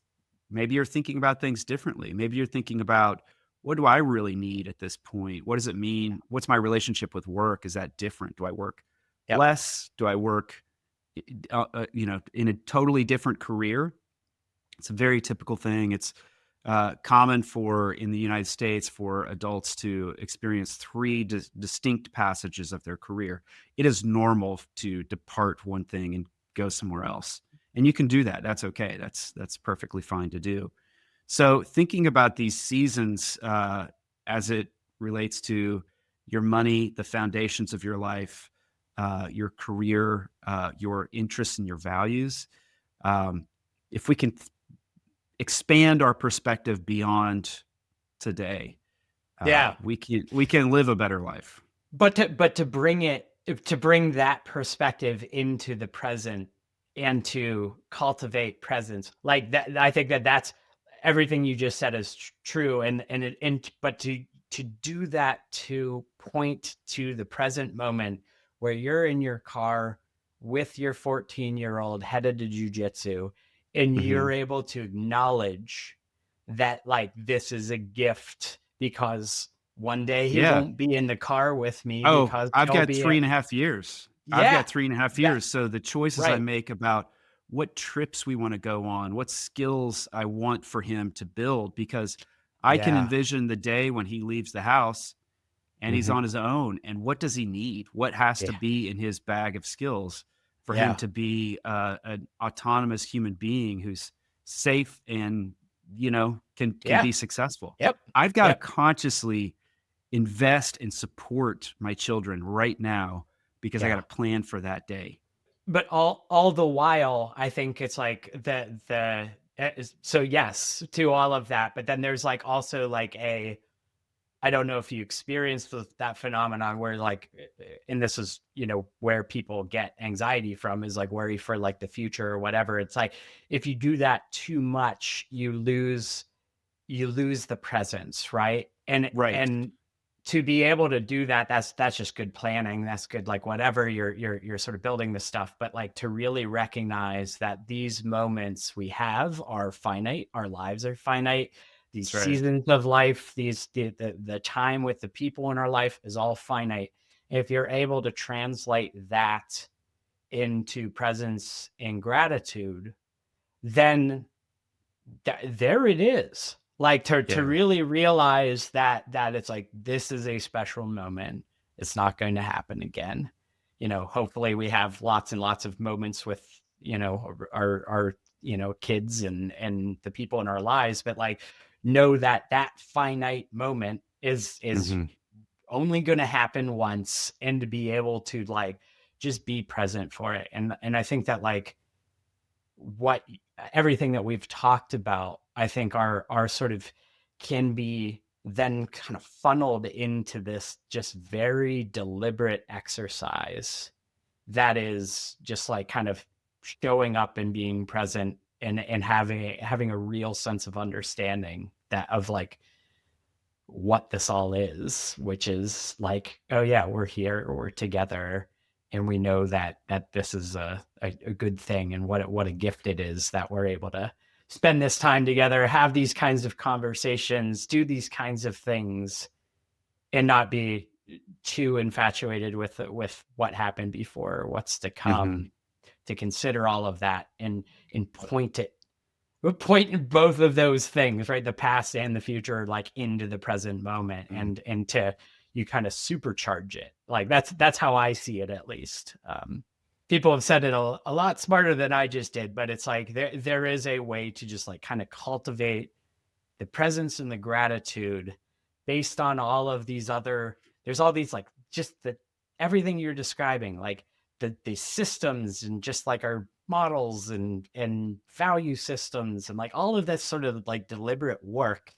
[SPEAKER 2] maybe you're thinking about things differently. Maybe you're thinking about, what do I really need at this point? What does it mean? What's my relationship with work? Is that different? Do I work
[SPEAKER 1] Yep.
[SPEAKER 2] less? Do I work in a totally different career? It's a very typical thing. It's common for in the United States for adults to experience three distinct passages of their career. It is normal to depart one thing and go somewhere else, and you can do that. That's okay. That's perfectly fine to do. So thinking about these seasons as it relates to your money, the foundations of your life, your career, your interests and your values. Um, if we can expand our perspective beyond today,
[SPEAKER 1] Yeah.
[SPEAKER 2] we can live a better life.
[SPEAKER 1] But to bring that perspective into the present and to cultivate presence like that, I think that that's everything you just said is true. But to do that, to point to the present moment where you're in your car with your 14-year-old headed to jujitsu, and you're
[SPEAKER 2] Hmm.
[SPEAKER 1] able to acknowledge that like this is a gift because one day he
[SPEAKER 2] Yeah.
[SPEAKER 1] won't be in the car with me
[SPEAKER 2] Oh,
[SPEAKER 1] because
[SPEAKER 2] I've
[SPEAKER 1] he'll
[SPEAKER 2] got
[SPEAKER 1] be
[SPEAKER 2] three
[SPEAKER 1] at,
[SPEAKER 2] and a half years. I've
[SPEAKER 1] yeah,
[SPEAKER 2] got 3.5
[SPEAKER 1] that
[SPEAKER 2] years. So the choices I
[SPEAKER 1] right.
[SPEAKER 2] make about what trips we want to go on, what skills I want for him to build, because I can
[SPEAKER 1] Yeah.
[SPEAKER 2] envision the day when he leaves the house and he's
[SPEAKER 1] Mhm.
[SPEAKER 2] on his own. And what does he need? What has to
[SPEAKER 1] Yeah.
[SPEAKER 2] be in his bag of skills for him
[SPEAKER 1] Yeah.
[SPEAKER 2] to be an autonomous human being who's safe and can
[SPEAKER 1] Yeah.
[SPEAKER 2] be successful?
[SPEAKER 1] Yep.
[SPEAKER 2] I've got to
[SPEAKER 1] Yep.
[SPEAKER 2] consciously invest and support my children right now because I got
[SPEAKER 1] Yeah.
[SPEAKER 2] to plan for that day.
[SPEAKER 1] But all the while, I think it's like so yes to all of that, but then there's like also like a I don't know if you experienced that phenomenon where like, and this is, where people get anxiety from is like worry for like the future or whatever. It's like, if you do that too much, you lose the presence, right? And
[SPEAKER 2] Right.
[SPEAKER 1] and to be able to do that, that's just good planning. That's good, like whatever you're sort of building this stuff, but like to really recognize that these moments we have are finite, our lives are finite. These
[SPEAKER 2] That's right.
[SPEAKER 1] seasons of life, the time with the people in our life is all finite. If you're able to translate that into presence and gratitude, then there it is. Like to
[SPEAKER 2] Yeah.
[SPEAKER 1] really realize that it's like this is a special moment. It's not going to happen again. Hopefully we have lots and lots of moments with our kids and the people in our lives, but like know that that finite moment is
[SPEAKER 2] Hmm.
[SPEAKER 1] only going to happen once, and to be able to like just be present for it. And I think that like what everything that we've talked about, I think are sort of can be then kind of funneled into this just very deliberate exercise that is just like kind of showing up and being present and having a real sense of understanding that of like what this all is, which is like, oh yeah, we're here, we're together, and we know that this is a good thing, and what a gift it is that we're able to spend this time together, have these kinds of conversations, do these kinds of things, and not be too infatuated with what happened before, what's to
[SPEAKER 2] Hmm.
[SPEAKER 1] come, to consider all of that and point in both of those things, right? The past and the future, like into the present moment,
[SPEAKER 2] Hmm.
[SPEAKER 1] and to you kind of supercharge it. Like that's how I see it, at least. People have said it a lot smarter than I just did, but it's like there is a way to just like kind of cultivate the presence and the gratitude based on all of these other. There's all these like just the everything you're describing, like the systems and just like our models and value systems and like all of this sort of like deliberate work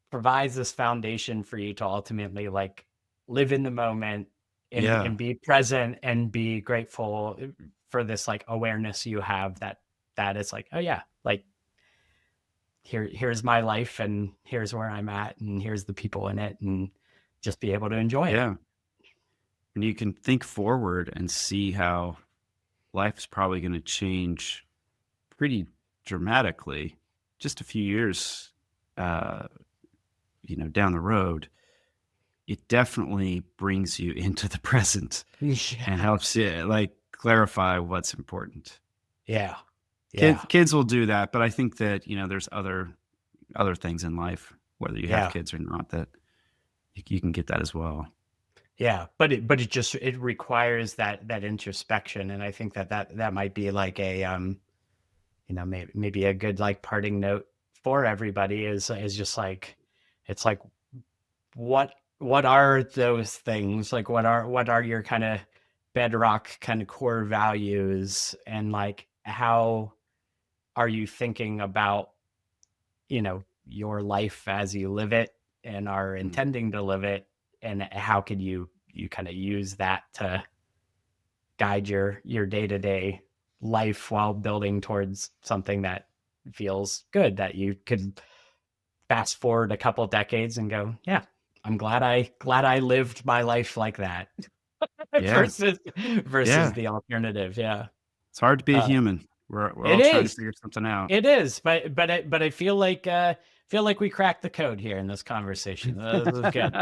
[SPEAKER 1] provides this foundation for you to ultimately like live in the moment
[SPEAKER 2] Yeah.
[SPEAKER 1] and be present and be grateful for this like awareness you have that it's like, oh yeah, like here's my life and here's where I'm at and here's the people in it, and just be able to enjoy it.
[SPEAKER 2] Yeah. And you can think forward and see how life is probably going to change pretty dramatically just a few years, uh, down the road. It definitely brings you into the present and
[SPEAKER 1] Yeah.
[SPEAKER 2] helps you like clarify what's important.
[SPEAKER 1] Yeah.
[SPEAKER 2] Kids,
[SPEAKER 1] Yeah.
[SPEAKER 2] kids will do that, but I think that there's other things in life, whether you have
[SPEAKER 1] Yeah.
[SPEAKER 2] kids or not, that you can get that as well.
[SPEAKER 1] Yeah. But it requires that introspection. And I think that might be like a, maybe a good like parting note for everybody is just like, it's like, what are those things? Like what are your kind of bedrock kind of core values, and like how are you thinking about, your life as you live it and are
[SPEAKER 2] Mm.
[SPEAKER 1] intending to live it, and how could you kind of use that to guide your day-to-day life while building towards something that feels good, that you could fast forward a couple decades and go, yeah, I'm glad I lived my life like that.
[SPEAKER 2] Yeah,
[SPEAKER 1] versus
[SPEAKER 2] yeah.
[SPEAKER 1] the alternative. Yeah.
[SPEAKER 2] It's hard to be a
[SPEAKER 1] Uh,
[SPEAKER 2] human. We're
[SPEAKER 1] it
[SPEAKER 2] all trying to
[SPEAKER 1] is.
[SPEAKER 2] figure something out.
[SPEAKER 1] It is, but I feel like we cracked the code here in this conversation. This is good.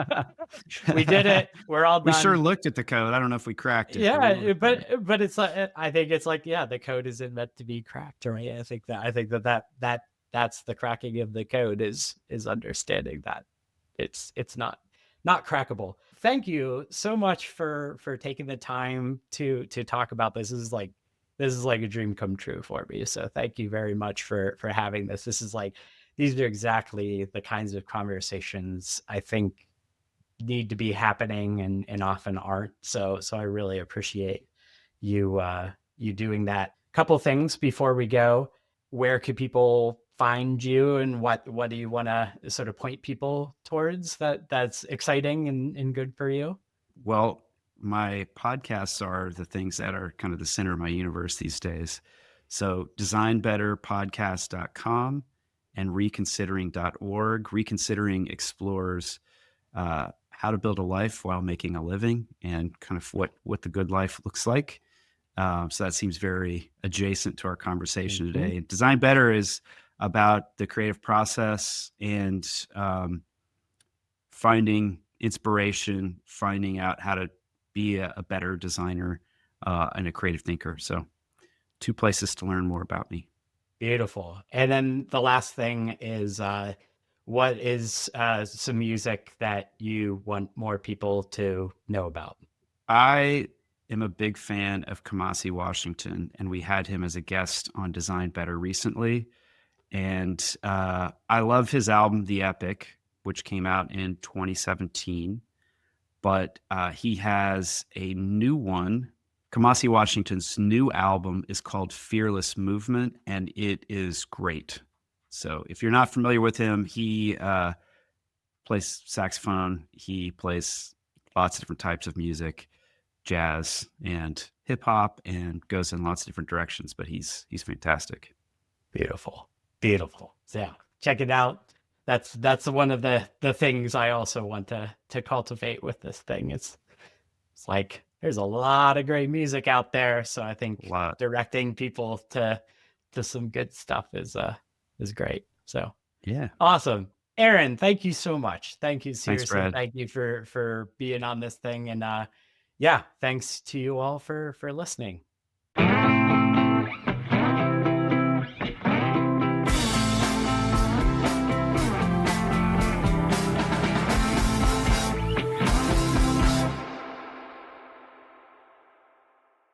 [SPEAKER 1] We did it. We're all
[SPEAKER 2] We sure
[SPEAKER 1] done.
[SPEAKER 2] looked at the code. I don't know if we cracked it, but we
[SPEAKER 1] Yeah,
[SPEAKER 2] looked at it.
[SPEAKER 1] but it's like, I think it's like, yeah, the code isn't meant to be cracked, right? I think that's the cracking of the code is understanding that it's not crackable. Thank you so much for taking the time to talk about this. This is like a dream come true for me. So thank you very much for having this. This is like, these are exactly the kinds of conversations I think need to be happening and often aren't. So I really appreciate you doing that. Couple things before we go. Where could people find you, and what do you want to sort of point people towards that's exciting and good for you?
[SPEAKER 2] Well, my podcasts are the things that are kind of the center of my universe these days. So designbetterpodcast.com and reconsidering.org. Reconsidering explores how to build a life while making a living and kind of what the good life looks like. So that seems very adjacent to our conversation
[SPEAKER 1] Mhm.
[SPEAKER 2] today. Design Better is about the creative process and finding inspiration, finding out how to be a better designer and a creative thinker. So, two places to learn more about me.
[SPEAKER 1] Beautiful. And then the last thing is, what is some music that you want more people to know about?
[SPEAKER 2] I am a big fan of Kamasi Washington, and we had him as a guest on Design Better recently. And I love his album, The Epic, which came out in 2017. But he has a new one. Kamasi Washington's new album is called Fearless Movement, and it is great. So if you're not familiar with him, he plays saxophone. He plays lots of different types of music, jazz and hip hop, and goes in lots of different directions. But he's fantastic.
[SPEAKER 1] Beautiful. Beautiful. So yeah, check it out. That's one of the things I also want to cultivate with this thing. It's like there's a lot of great music out there. So I
[SPEAKER 2] A
[SPEAKER 1] think
[SPEAKER 2] lot.
[SPEAKER 1] directing people to some good stuff is great. So
[SPEAKER 2] Yeah.
[SPEAKER 1] awesome. Aaron, thank you so much. Thank you.
[SPEAKER 2] Thanks,
[SPEAKER 1] Seriously.
[SPEAKER 2] Brad.
[SPEAKER 1] Thank you for being on this thing. And yeah, thanks to you all for listening.